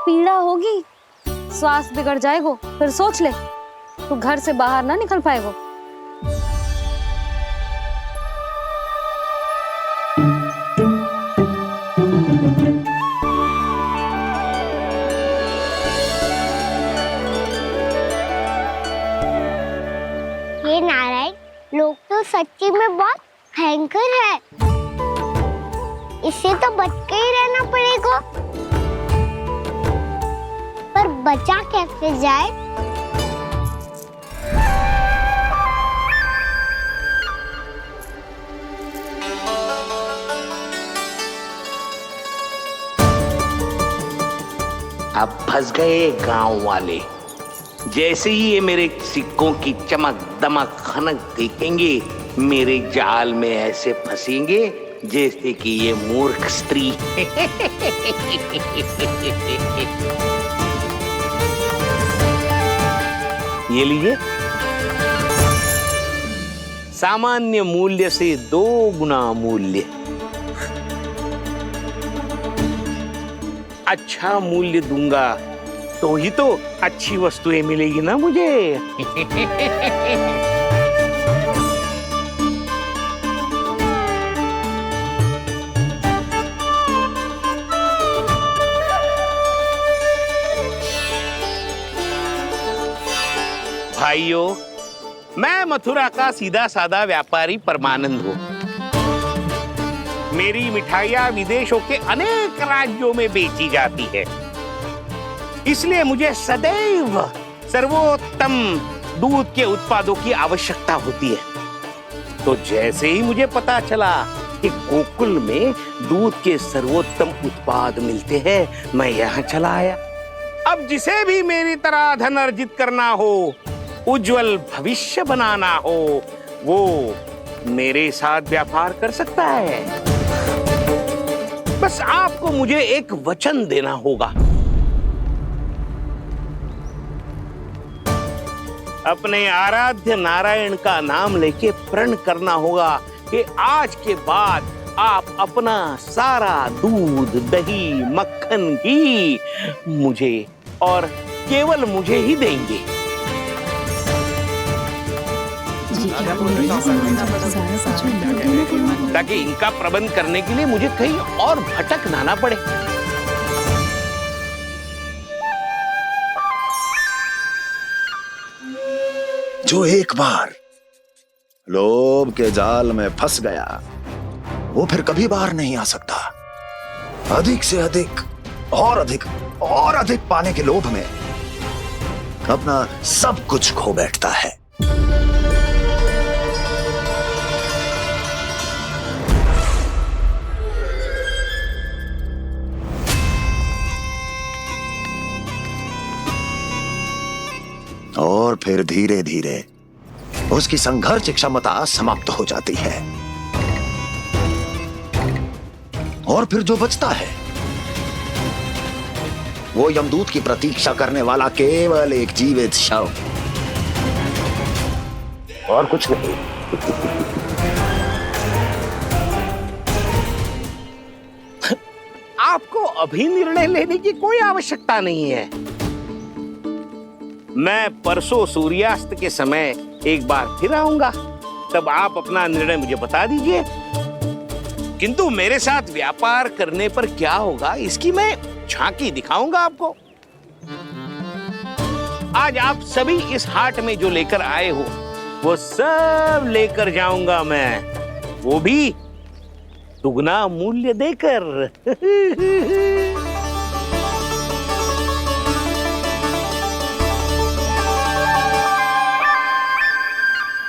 पीड़ा होगी, स्वास्थ्य बिगड़ जाएगा। फिर सोच ले, तू घर से बाहर ना निकल पाएगा। भयंकर है, इससे तो बच के ही रहना पड़ेगा। पर बचा कैसे जाए? अब फंस गए गांव वाले। जैसे ही ये मेरे सिक्कों की चमक दमक खनक देखेंगे, मेरे जाल में ऐसे फंसेंगे जैसे कि ये मूर्ख स्त्री। ये लीजिए, सामान्य मूल्य से 2 गुना मूल्य। अच्छा मूल्य दूंगा तो ही तो अच्छी वस्तुएं मिलेगी ना मुझे। भाइयों, मैं मथुरा का सीधा साधा व्यापारी परमानंद हूँ। मेरी मिठाइयाँ विदेशों के अनेक राज्यों में बेची जाती है, इसलिए मुझे सदैव सर्वोत्तम दूध के उत्पादों की आवश्यकता होती है। तो जैसे ही मुझे पता चला कि गोकुल में दूध के सर्वोत्तम उत्पाद मिलते हैं, मैं यहाँ चला आया। अब जिसे भी मेरी तरह धन अर्जित करना हो, उज्जवल भविष्य बनाना हो, वो मेरे साथ व्यापार कर सकता है। बस आपको मुझे एक वचन देना होगा। अपने आराध्य नारायण का नाम लेके प्रण करना होगा कि आज के बाद आप अपना सारा दूध, दही, मक्खन, घी मुझे और केवल मुझे ही देंगे। ताकि इनका प्रबंध करने के लिए मुझे कहीं और भटकना ना पड़े। जो एक बार लोभ के जाल में फंस गया, वो फिर कभी बाहर नहीं आ सकता। अधिक से अधिक और अधिक और अधिक पाने के लोभ में अपना सब कुछ खो बैठता है। और फिर धीरे धीरे उसकी संघर्ष क्षमता समाप्त हो जाती है, और फिर जो बचता है वो यमदूत की प्रतीक्षा करने वाला केवल एक जीवित शव, और कुछ नहीं। आपको अभी निर्णय लेने की कोई आवश्यकता नहीं है। मैं परसों सूर्यास्त के समय एक बार फिर आऊंगा, तब आप अपना निर्णय मुझे बता दीजिए। किंतु मेरे साथ व्यापार करने पर क्या होगा, इसकी मैं झांकी दिखाऊंगा आपको। आज आप सभी इस हाट में जो लेकर आए हो, वो सब लेकर जाऊंगा मैं, वो भी दुगना मूल्य देकर।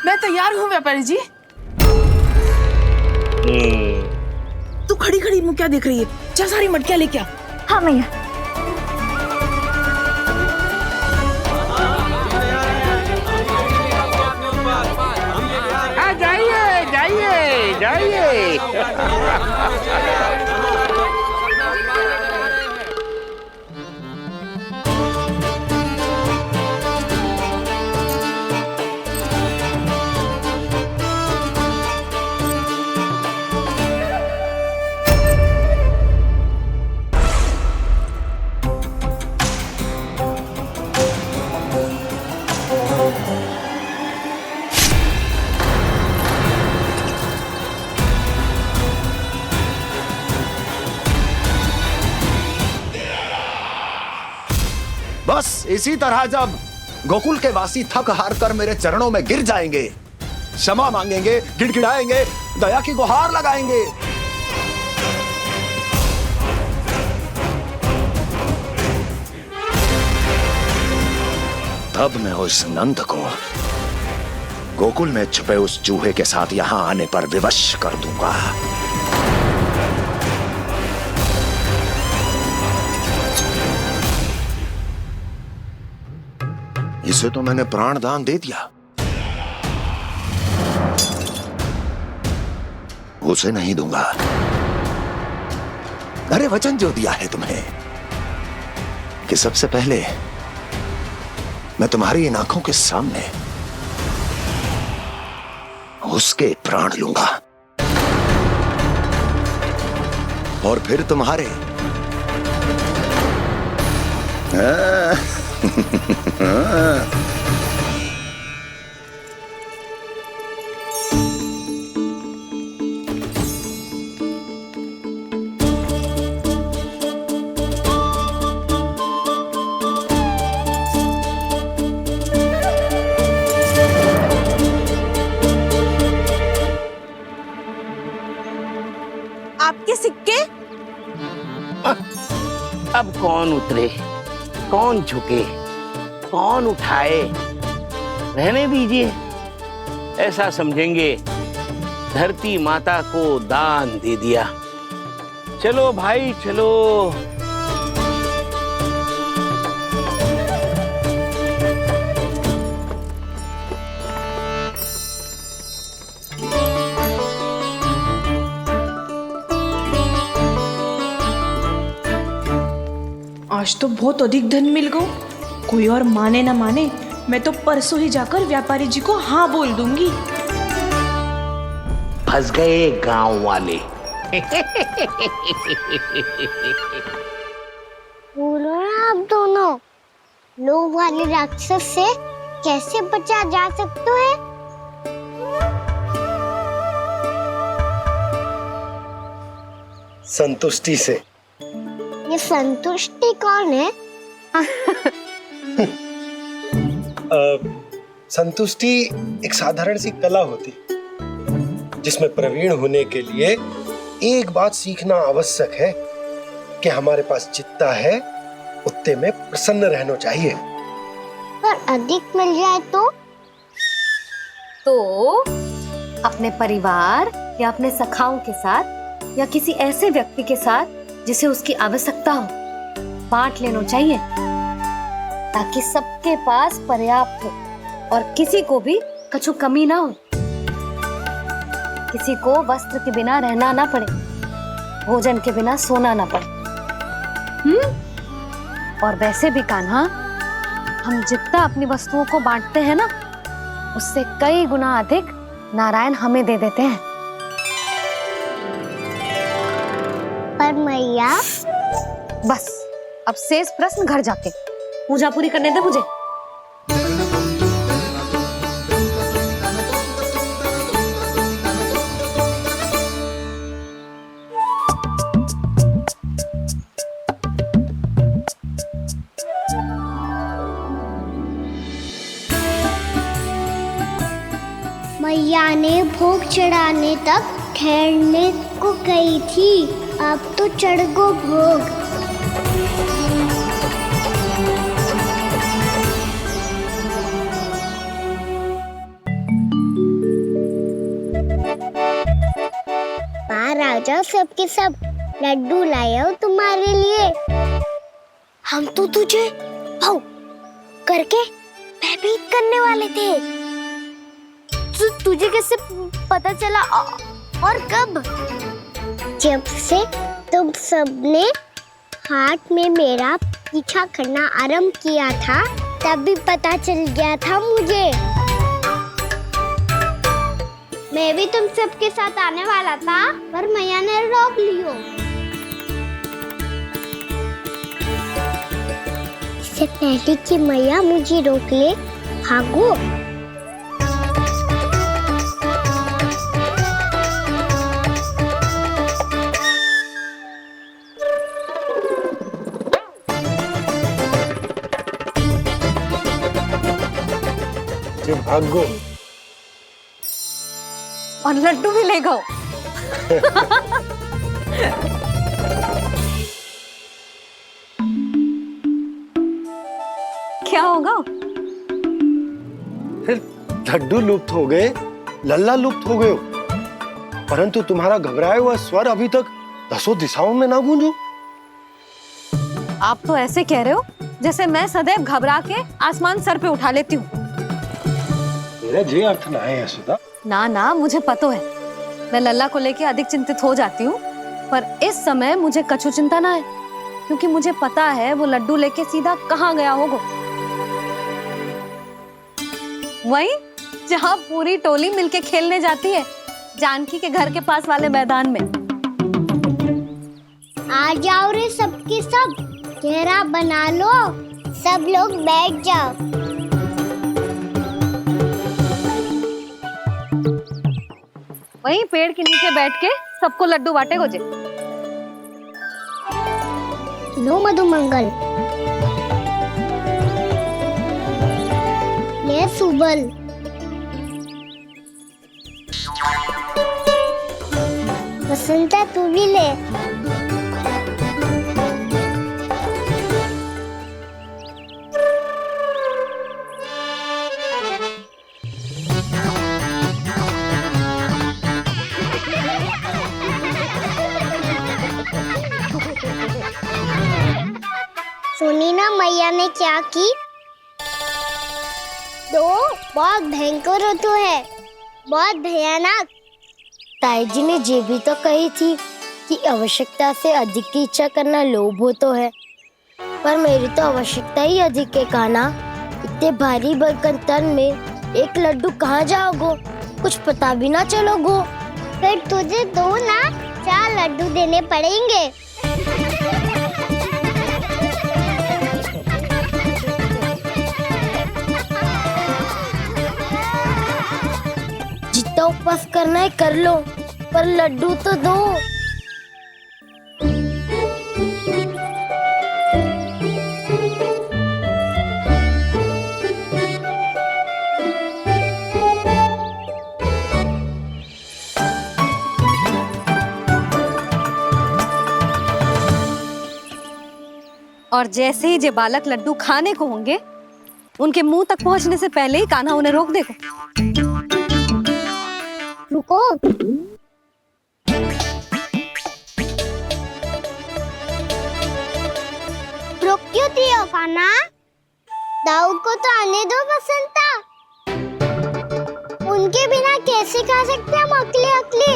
मैं तैयार हूँ व्यापारी जी। तू खड़ी खड़ी मुँह क्या देख रही है? चल सारी मटकियाँ लेके आ। हाँ मैया। जाइए जाइए जाइए। बस इसी तरह जब गोकुल के वासी थक हार कर मेरे चरणों में गिर जाएंगे, क्षमा मांगेंगे, गिड़गिड़ाएंगे, दया की गुहार लगाएंगे। तब मैं उस नंद को गोकुल में छुपे उस चूहे के साथ यहां आने पर विवश कर दूंगा। इसे तो मैंने प्राण दान दे दिया, उसे नहीं दूंगा। अरे वचन जो दिया है तुम्हें कि सबसे पहले मैं तुम्हारी इन आंखों के सामने उसके प्राण लूंगा और फिर तुम्हारे। आपके सिक्के? अब कौन उतरे, कौन झुके, कौन उठाए, रहने दीजिए। ऐसा समझेंगे धरती माता को दान दे दिया। चलो भाई चलो। आज तो बहुत अधिक धन मिल गया। कोई और माने ना माने, मैं तो परसों ही जाकर व्यापारी जी को हाँ बोल दूंगी। फंस गए गांव वाले। बोलो ना आप दोनों, लोभ वाले राक्षस से कैसे बचा जा सकते हैं? संतुष्टि से। ये संतुष्टि कौन है? संतुष्टि एक साधारण सी कला होती जिसमें प्रवीण होने के लिए एक बात सीखना आवश्यक है कि हमारे पास जितना है उतने में प्रसन्न रहना चाहिए। पर अधिक मिल जाए तो अपने परिवार या अपने सखाओं के साथ या किसी ऐसे व्यक्ति के साथ जिसे उसकी आवश्यकता हो बांट लेना चाहिए, ताकि सबके पास पर्याप्त हो और किसी को भी कछु कमी ना हो। किसी को वस्त्र के बिना रहना ना पड़े, भोजन के बिना सोना ना पड़े। और वैसे भी कान्हा, हम जितना अपनी वस्तुओं को बांटते हैं ना, उससे कई गुना अधिक नारायण हमें दे देते हैं। पर मैया, बस अब शेष प्रश्न घर जाके पूजा पूरी करने दे मुझे। मैया ने भोग चढ़ाने तक ठहरने को कही थी, अब तो चढ़ गो भोग। बाहर आ जाओ, सबके सब लड्डू लाया हूँ तुम्हारे लिए। हम तो तुझे भाव करके भयभीत करने वाले थे। तुझे कैसे पता चला और कब? जब से तुम सबने हाथ में मेरा पीछा करना आरंभ किया था, तभी पता चल गया था मुझे। मैं भी तुम सबके साथ आने वाला था, पर मैया ने रोक लियो। इससे पहले कि मैया मुझे रोक ले, भागो। भागो। और लड्डू भी ले गो। क्या होगा? लड्डू लुप्त हो गए, लल्ला लुप्त हो गए हो, परंतु तुम्हारा घबराया हुआ स्वर अभी तक 10 दिशाओं में ना गूंजो। आप तो ऐसे कह रहे हो जैसे मैं सदैव घबरा के आसमान सर पे उठा लेती हूँ। मेरा जे अर्थ ना है यशोदा। ना ना, मुझे पता है, मैं लल्ला को लेके अधिक चिंतित हो जाती हूँ, पर इस समय मुझे कछु चिंता ना है, क्योंकि मुझे पता है वो लड्डू लेके सीधा कहाँ गया होगा। वहीं जहाँ पूरी टोली मिलके खेलने जाती है, जानकी के घर के पास वाले मैदान में। आ जाओ रे सबके सब, घेरा बना लो, सब लोग बैठ जाओ। वहीं पेड़ के नीचे बैठ के सबको लड्डू बांटे गोजे। लो मधुमंगल, ये सुबल, बसंता तू भी ले। सुनी ना मैया ने क्या की? तो बहुत भयंकर ऋतु है, बहुत भयानक। ताई जी ने ये भी तो कही थी कि आवश्यकता से अधिक की इच्छा करना लोभ हो तो है, पर मेरी तो आवश्यकता ही अधिक है कान्हा। इतने भारी भरकम तन में एक लड्डू कहाँ जाओगो, कुछ पता भी ना चलोगो। फिर तुझे 2 ना 4 लड्डू देने पड़ेंगे। जितना उपवास करना है कर लो, पर लड्डू तो दो। और जैसे ही जे बालक लड्डू खाने को होंगे, उनके मुंह तक पहुंचने से पहले ही कान्हा उन्हें रोक देगा। रुको, रुक क्यों दियो कान्हा? दाऊ को तो आने दो बसंता। उनके बिना कैसे खा सकते हम अकेले अकेले?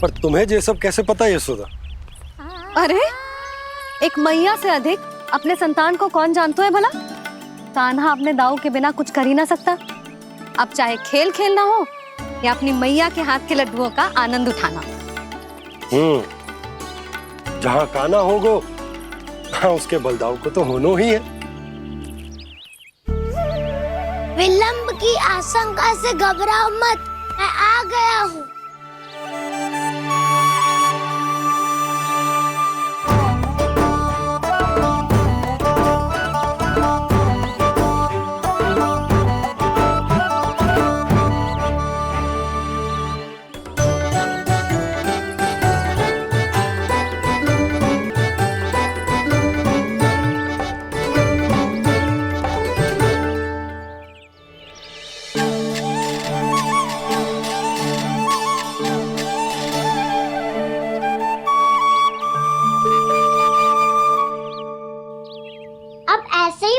पर तुम्हें ये सब कैसे पता है यशोदा? अरे, एक मैया से अधिक अपने संतान को कौन जानता है भला? कान्हा अपने दाऊ के बिना कुछ कर ही ना सकता। अब चाहे खेल खेलना हो या अपनी मैया के हाथ के लड्डुओं का आनंद उठाना। जहाँ कान्हा होगो, हाँ उसके बलदाऊ को तो होनो ही है। विलंब की आशंका से घबराओ मत, मैं आ गया हूँ।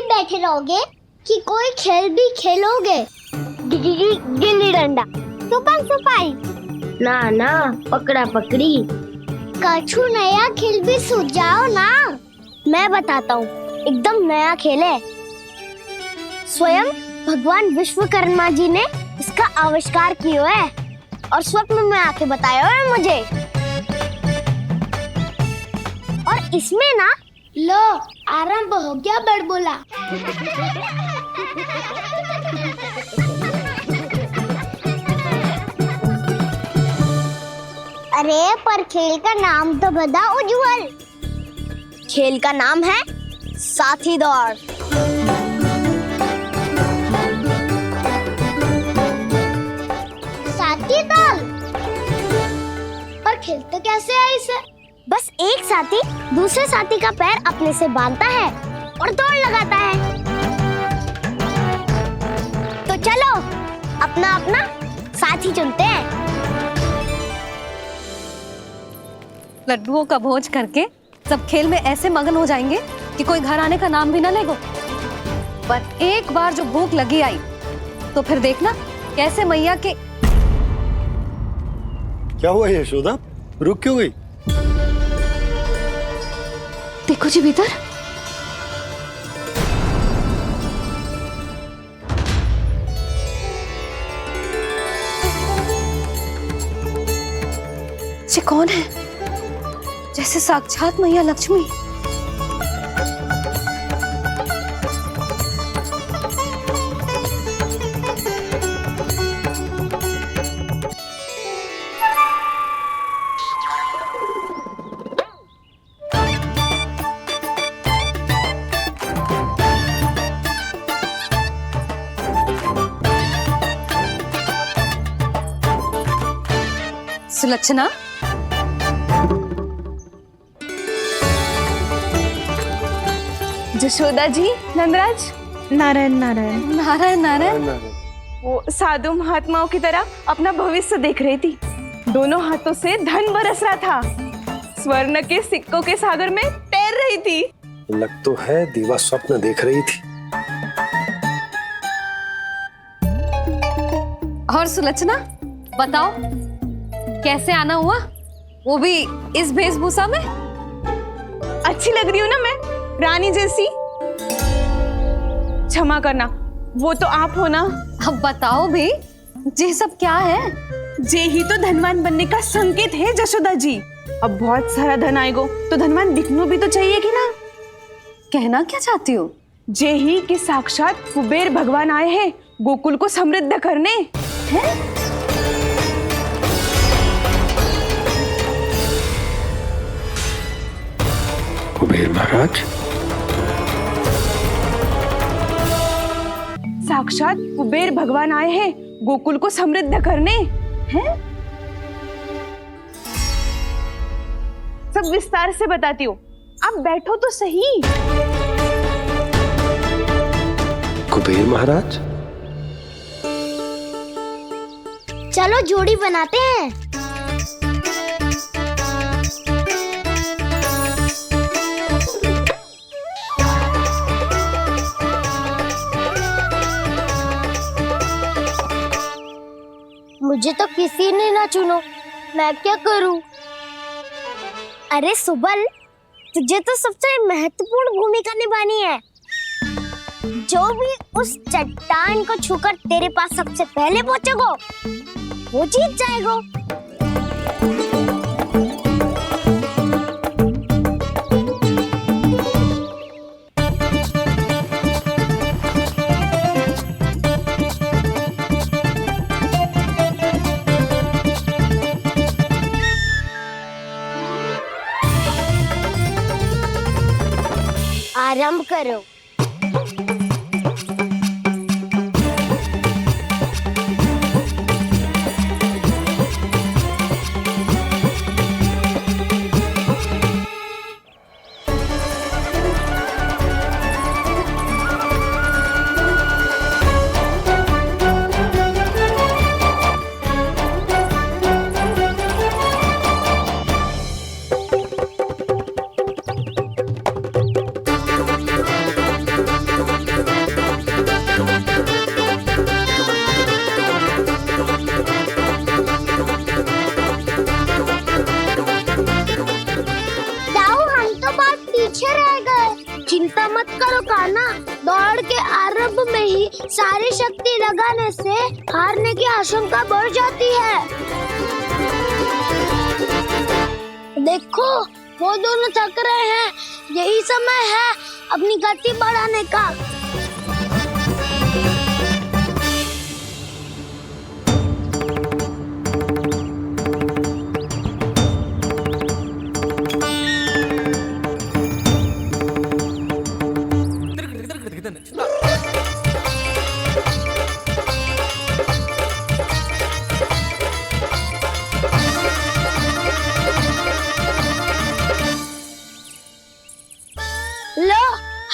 बैठे रहोगे कि कोई खेल भी खेलोगे? गिल्ली डंडा, छुपन छुपाई, ना ना पकड़ा पकड़ी, कछु नया खेल भी सुझाओ ना। मैं बताता हूँ, एकदम नया खेल है। स्वयं भगवान विश्वकर्मा जी ने इसका आविष्कार किया है और स्वप्न में आके बताया है मुझे। और इसमें ना, लो आरंभ हो गया बड़बोला। अरे पर खेल का नाम तो बता उज्जवल। खेल का नाम है साथी दौड़। की दाल। पर खेलते कैसे है इसे? बस एक साथी दूसरे साथी का पैर अपने से बांधता है और दौड़ लगाता है। तो चलो अपना अपना साथी चुनते हैं। लड्डुओं का भोज करके सब खेल में ऐसे मगन हो जाएंगे कि कोई घर आने का नाम भी ना लेगो। पर एक बार जो भूख लगी आई तो फिर देखना कैसे मैया के। क्या हुआ यशोदा, रुक क्यों गई? देखो जी भीतर। ये कौन है? जैसे साक्षात मैया लक्ष्मी। सुलक्षणा, जशोदा जी, नंदराज, नारायण नारायण नारायण नारायण। वो साधु महात्माओं की तरह अपना भविष्य देख रही थी। दोनों हाथों से धन बरस रहा था। स्वर्ण के सिक्कों के सागर में तैर रही थी। लग तो है दीवा स्वप्न देख रही थी। और सुलक्षणा बताओ, कैसे आना हुआ, वो भी इस वेशभूषा में? अच्छी लग रही हूँ ना मैं, रानी जैसी? क्षमा करना, वो तो आप हो ना। अब बताओ भी, ये सब क्या है? जे ही तो धनवान बनने का संकेत है जशोदा जी। अब बहुत सारा धन आएगा तो धनवान दिखना भी तो चाहिए कि ना। कहना क्या चाहती हो? जे ही कि साक्षात कुबेर भगवान आए हैं गोकुल को समृद्ध करने। हैं? कुबेर महाराज? साक्षात कुबेर भगवान आए हैं गोकुल को समृद्ध करने। हैं? सब विस्तार से बताती हूँ, आप बैठो तो सही। कुबेर महाराज? चलो जोड़ी बनाते हैं। मुझे तो किसी ने ना चुनो, मैं क्या करूं? अरे सुबल, तुझे तो सबसे महत्वपूर्ण भूमिका निभानी है। जो भी उस चट्टान को छूकर तेरे पास सबसे पहले पहुंचेगा वो जीत जाएगा। आरंभ करो। चिंता मत करो कान्हा, दौड़ के आरंभ में ही सारी शक्ति लगाने से हारने की आशंका बढ़ जाती है। देखो वो दोनों थक रहे हैं, यही समय है अपनी गति बढ़ाने का।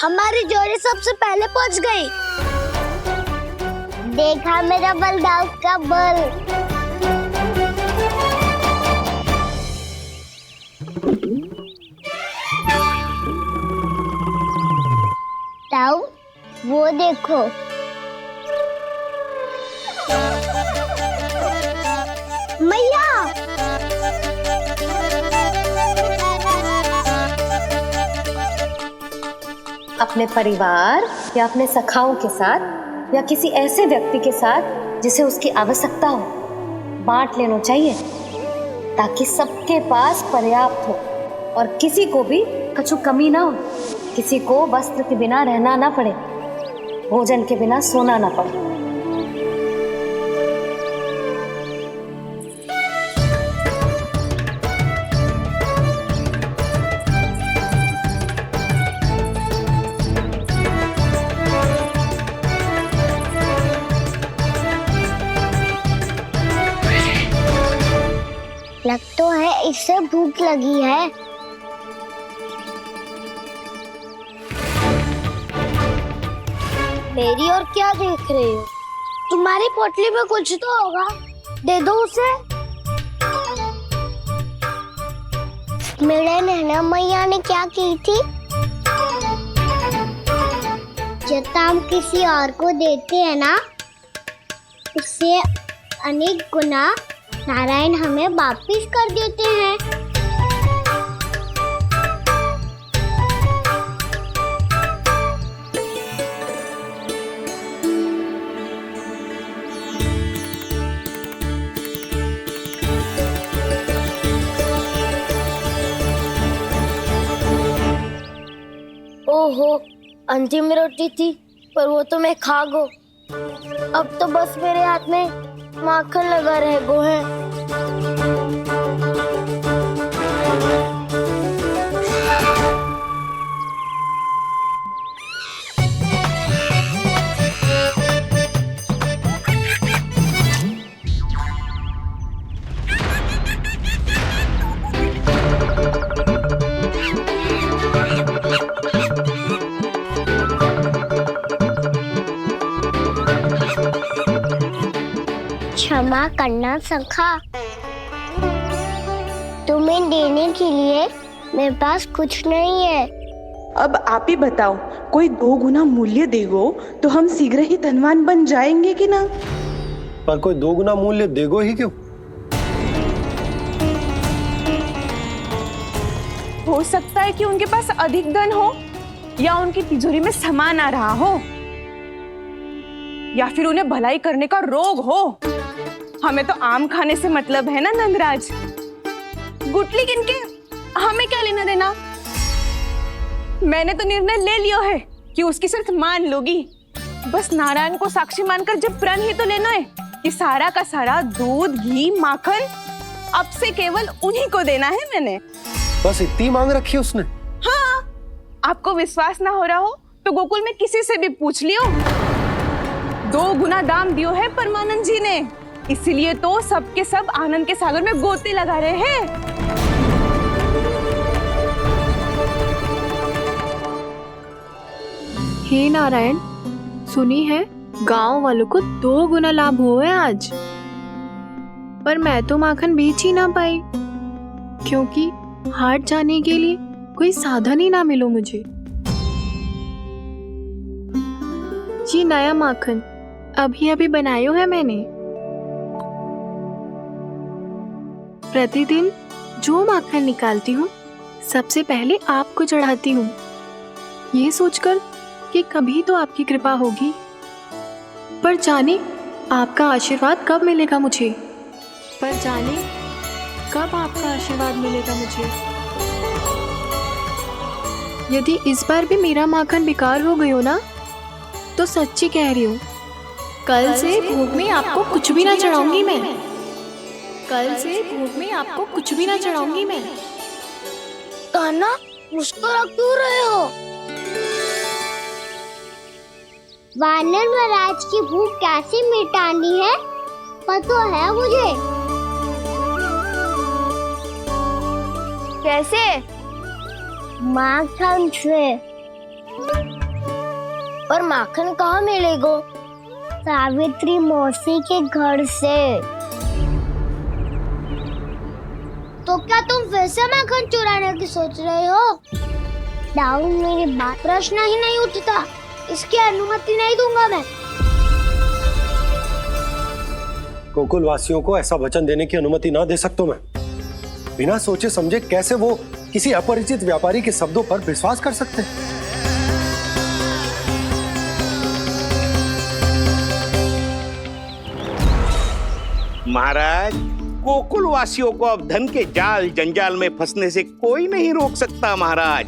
हमारी जोड़ी सबसे पहले पहुंच गई। देखा मेरा बलदाव का बल। ताऊ, वो देखो। मैया। अपने परिवार या अपने सखाओं के साथ या किसी ऐसे व्यक्ति के साथ जिसे उसकी आवश्यकता हो, बांट लेना चाहिए ताकि सबके पास पर्याप्त हो और किसी को भी कुछ कमी ना हो, किसी को वस्त्र के बिना रहना ना पड़े, भोजन के बिना सोना ना पड़े। लग तो है इससे भूख लगी है। मेरी और क्या देख रही हो? तुम्हारी पोटली में कुछ तो होगा, दे दो उसे। मेरे नैना मैया ने क्या की थी? जब हम किसी और को देते हैं ना, उससे अनेक गुना नारायण हमें वापिस कर देते हैं। ओहो, अंतिम रोटी थी, पर वो तो मैं खा गो। अब तो बस मेरे हाथ में माखन लगा रह गो है। क्षमा करना सखा, तुम्हें देने के लिए मेरे पास कुछ नहीं है। अब आप ही बताओ, कोई 2 गुना मूल्य देगो तो हम शीघ्र ही धनवान बन जाएंगे कि ना? पर कोई 2 गुना मूल्य देगो ही क्यों? हो सकता है कि उनके पास अधिक धन हो, या उनकी तिजोरी में सामान आ रहा हो, या फिर उन्हें भलाई करने का रोग हो। हमें तो आम खाने से मतलब है ना नंदराज। गुटली किनके, हमें क्या लेना देना। मैंने तो निर्णय ले लिया है कि उसकी सिर्फ मान लोगी। बस नारायण को साक्षी मानकर जब प्रण ही तो लेना है कि सारा का सारा दूध, घी, माखन अब से केवल उन्हीं को देना है मैंने। बस इतनी मांग रखी उसने? हाँ, आपको विश्वास ना हो रहा हो तो गोकुल में किसी से भी पूछ लियो। 2 गुना दाम दियो है परमानंद जी ने, इसलिए तो सबके सब आनंद के सागर में गोते लगा रहे हैं। हे नारायण, सुनी है गांव वालों को 2 गुना लाभ हुआ है आज, पर मैं तो माखन बेच ही ना पाई क्योंकि हाट जाने के लिए कोई साधन ही ना मिलो मुझे। ये नया माखन अभी अभी बनायो है मैंने। प्रतिदिन जो माखन निकालती हूँ सबसे पहले आपको चढ़ाती हूँ, ये सोचकर कि कभी तो आपकी कृपा होगी। पर जाने आपका आशीर्वाद कब मिलेगा मुझे, पर जाने कब आपका आशीर्वाद मिलेगा मुझे। यदि इस बार भी मेरा माखन बेकार हो गयो ना, तो सच्ची कह रही हूँ, कल से भोग में आपको कुछ भी ना चढ़ाऊंगी मैं। कल से भोग में आपको कुछ भी ना चढ़ाऊंगी मैं। कान्हा, मुस्कुरा क्यों रहे हो? वानर महाराज की भूख कैसे मिटानी है पता है मुझे। कैसे? माखन से। पर माखन कहाँ मिलेगा? सावित्री मौसी के घर से। तो क्या तुम फिर से माखन चुराने की सोच रहे हो? दाऊ, मेरी बात प्रश्न ही नहीं उठता, इसकी अनुमति नहीं दूंगा मैं। गोकुल वासियों को ऐसा वचन देने की अनुमति ना दे सकता मैं। बिना सोचे समझे कैसे वो किसी अपरिचित व्यापारी के शब्दों पर विश्वास कर सकते हैं? महाराज, गोकुल वासियों को अब धन के जाल जंजाल में फंसने से कोई नहीं रोक सकता। महाराज,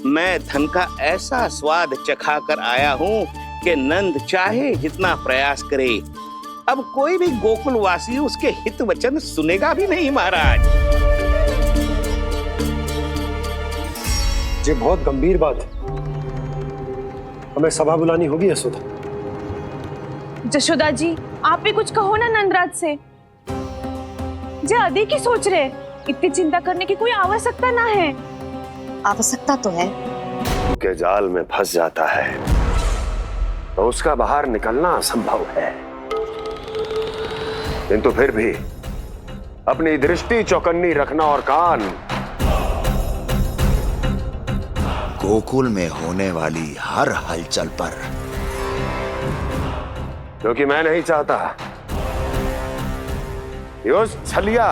मैं धन का ऐसा स्वाद चखा कर आया हूँ कि नंद चाहे जितना प्रयास करे, अब कोई भी गोकुल वासी उसके हित वचन सुनेगा भी नहीं। महाराज, ये बहुत गंभीर बात है, हमें सभा बुलानी होगी यशोदा। जशोदा जी, आप भी कुछ कहो ना नंदराज से। जे अधिक ही सोच रहे, इतनी चिंता करने की कोई आवश्यकता ना है। आवश्यकता तो है। के जाल में फंस जाता है तो उसका बाहर निकलना असंभव है, किंतु फिर भी अपनी दृष्टि चौकन्नी रखना और कान गोकुल में होने वाली हर हलचल पर, क्योंकि मैं नहीं चाहता कि उस छलिया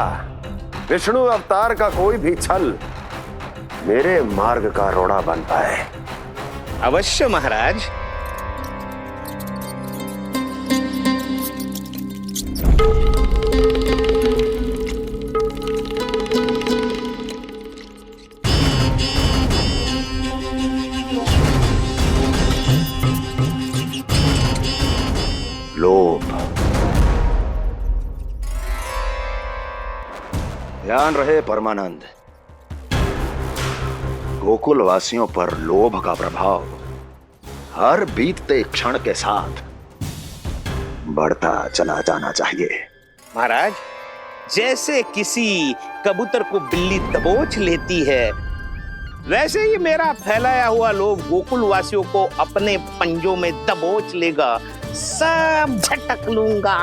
विष्णु अवतार का कोई भी छल मेरे मार्ग का रोड़ा बन पाए। अवश्य महाराज। लोभ। ध्यान रहे परमानंद, गोकुल वासियों पर लोभ का प्रभाव हर बीतते क्षण के साथ बढ़ता चला जाना चाहिए। महाराज, जैसे किसी कबूतर को बिल्ली दबोच लेती है, वैसे ही मेरा फैलाया हुआ लोभ गोकुल वासियों को अपने पंजों में दबोच लेगा। सब झटक लूंगा।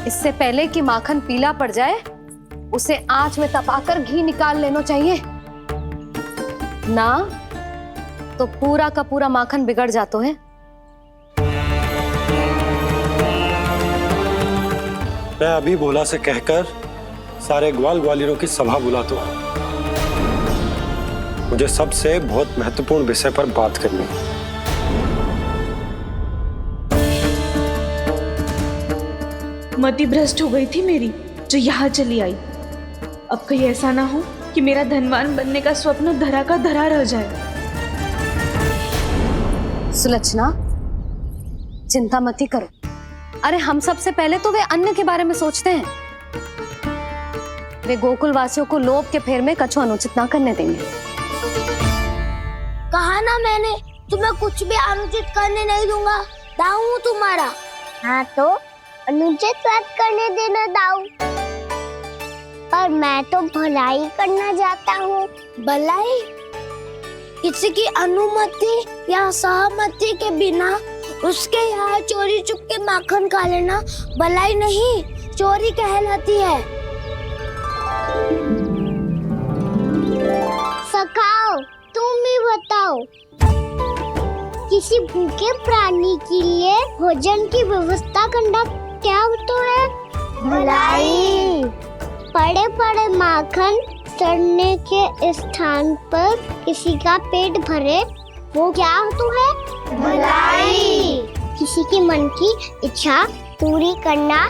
इससे पहले कि माखन पीला पड़ जाए, उसे आंच में तपाकर घी निकाल लेना चाहिए ना, तो पूरा का पूरा माखन बिगड़ जाता है। मैं अभी भोला से कहकर सारे ग्वाल ग्वालियरों की सभा बुलाता हूं। मुझे सबसे बहुत महत्वपूर्ण विषय पर बात करनी है। मति भ्रष्ट हो गई थी मेरी, जो यहाँ चली आई। अब कहीं ऐसा ना हो कि मेरा धनवान बनने का स्वप्न धरा का धरा रह जाए। सुलक्षणा, चिंता मत ही करो। अरे हम सबसे पहले तो वे अन्न के बारे में सोचते हैं। वे गोकुल वासियों को लोभ के फेर में कछु अनुचित ना करने देंगे। कहा ना मैंने, तुम्हें कुछ भी अनुचित करने नहीं दूंगा। दाऊ हूँ तुम्हारा। हाँ तो अनुचित बात करने देना दाऊ, पर मैं तो भलाई करना चाहता हूँ। भलाई? किसी की अनुमति या सहमति के बिना उसके यहाँ चोरी चुप के माखन खा लेना भलाई नहीं, चोरी कहलाती है। सखाओ, तुम ही बताओ, किसी भूखे प्राणी के लिए भोजन की व्यवस्था करना क्या तो है? भलाई। पड़े पड़े माखन सड़ने के स्थान पर किसी का पेट भरे, वो क्या तो है? भलाई। किसी की मन की इच्छा पूरी करना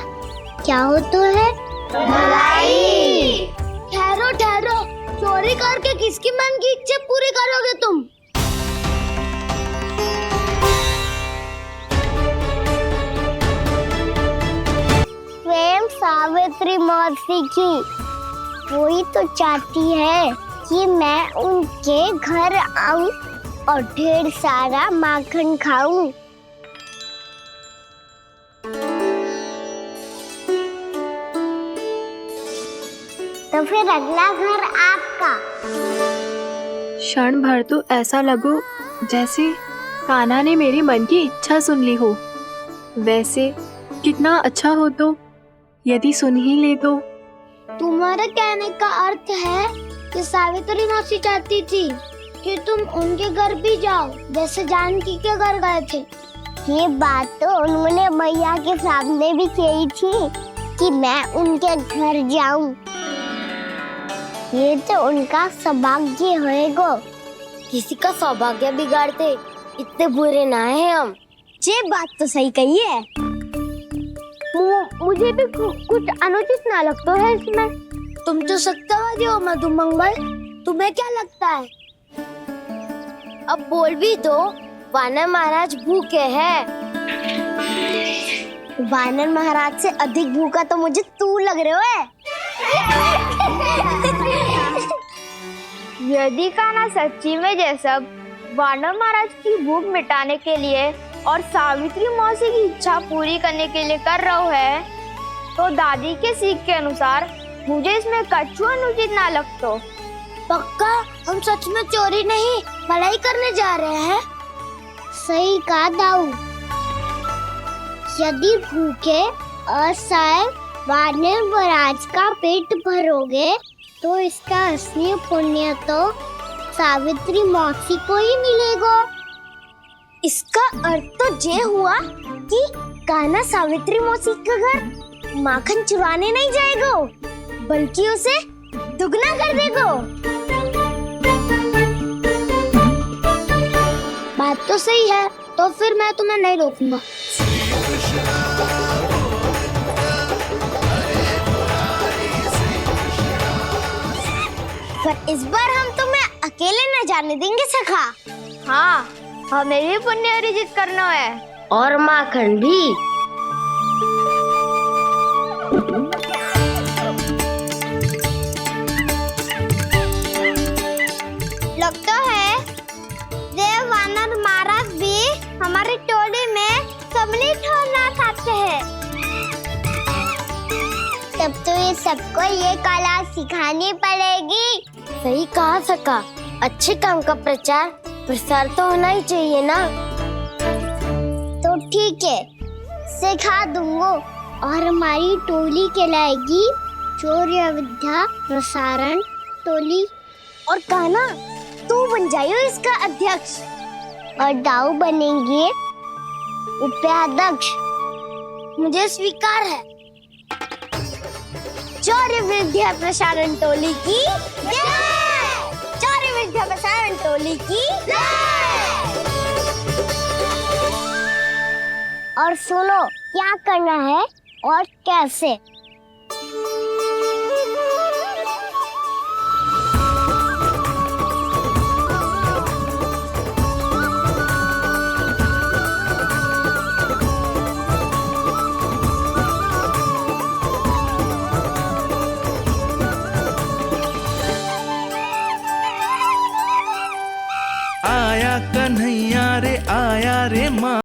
क्या हो तो है? भलाई। ठहरो ठहरो, चोरी करके किसकी मन की इच्छा पूरी करोगे तुम? स्वयं सावित्री मौसी की। वही तो चाहती है कि मैं उनके घर आऊं और ढेर सारा माखन खाऊं। तो फिर अगला घर आपका। क्षण भर तो ऐसा लगो जैसे कान्हा ने मेरे मन की इच्छा सुन ली हो। वैसे कितना अच्छा हो तो यदि सुन ही ले तो। तुम्हारे कहने का अर्थ है कि सावित्री मौसी चाहती थी कि तुम उनके घर भी जाओ, जैसे जानकी के घर गए थे। ये बात तो उन्होंने मैया के सामने भी कही थी कि मैं उनके घर जाऊं। ये तो उनका सौभाग्य होएगा। किसी का सौभाग्य बिगाड़ते इतने बुरे ना है हम। ये बात तो सही कही है। मुझे भी कुछ अनुचित ना लगता है इसमें। तुम तो सत्यवादी हो मधुमंगल, तुम्हें क्या लगता है? अब बोल भी दो, वानर महाराज भूखे हैं। वानर महाराज से अधिक भूखा तो मुझे तू लग रहे हो। यदि कान्हा सच्ची में ये सब वानर महाराज की भूख मिटाने के लिए और सावित्री मौसी की इच्छा पूरी करने के लिए कर रहा है, तो दादी के सीख के अनुसार मुझे इसमें कछु अनुचित ना लगता। पक्का हम सच में चोरी नहीं भलाई करने जा रहे हैं। सही कहा दाऊ। यदि भूखे असहाय वानर महाराज का पेट भरोगे तो इसका असली पुण्य तो सावित्री मौसी को ही मिलेगा। इसका अर्थ तो ये हुआ कि कान्हा सावित्री मौसी का घर माखन चुराने नहीं जाएगा, बल्कि उसे दुगना कर देगा। बात तो सही है, तो फिर मैं तुम्हें नहीं रोकूंगा। पर इस बार हम तुम्हें अकेले न जाने देंगे सखा। हाँ, हमें भी पुण्य अर्जित करना है और माखन भी। लगता है देव वानर महाराज भी हमारी टोली में सम्मिलित होना चाहते हैं। तब तो ये सबको ये कला सिखानी पड़ेगी। सही कहा सका। अच्छे काम का प्रचार प्रसार तो होना ही चाहिए ना। तो ठीक है, सिखा दूंगा और हमारी टोली कहलाएगी चौर्य विद्या प्रसारण टोली। और कान्हा तू बन जाइयो इसका अध्यक्ष और दाऊ बनेंगे उपाध्यक्ष। मुझे स्वीकार है। चौर्य विद्या प्रसारण टोली की जय। चौर्य विद्या प्रसारण टोली की जय। और सुनो क्या करना है और कैसे। आया कन्हैया रे आया रे माँ।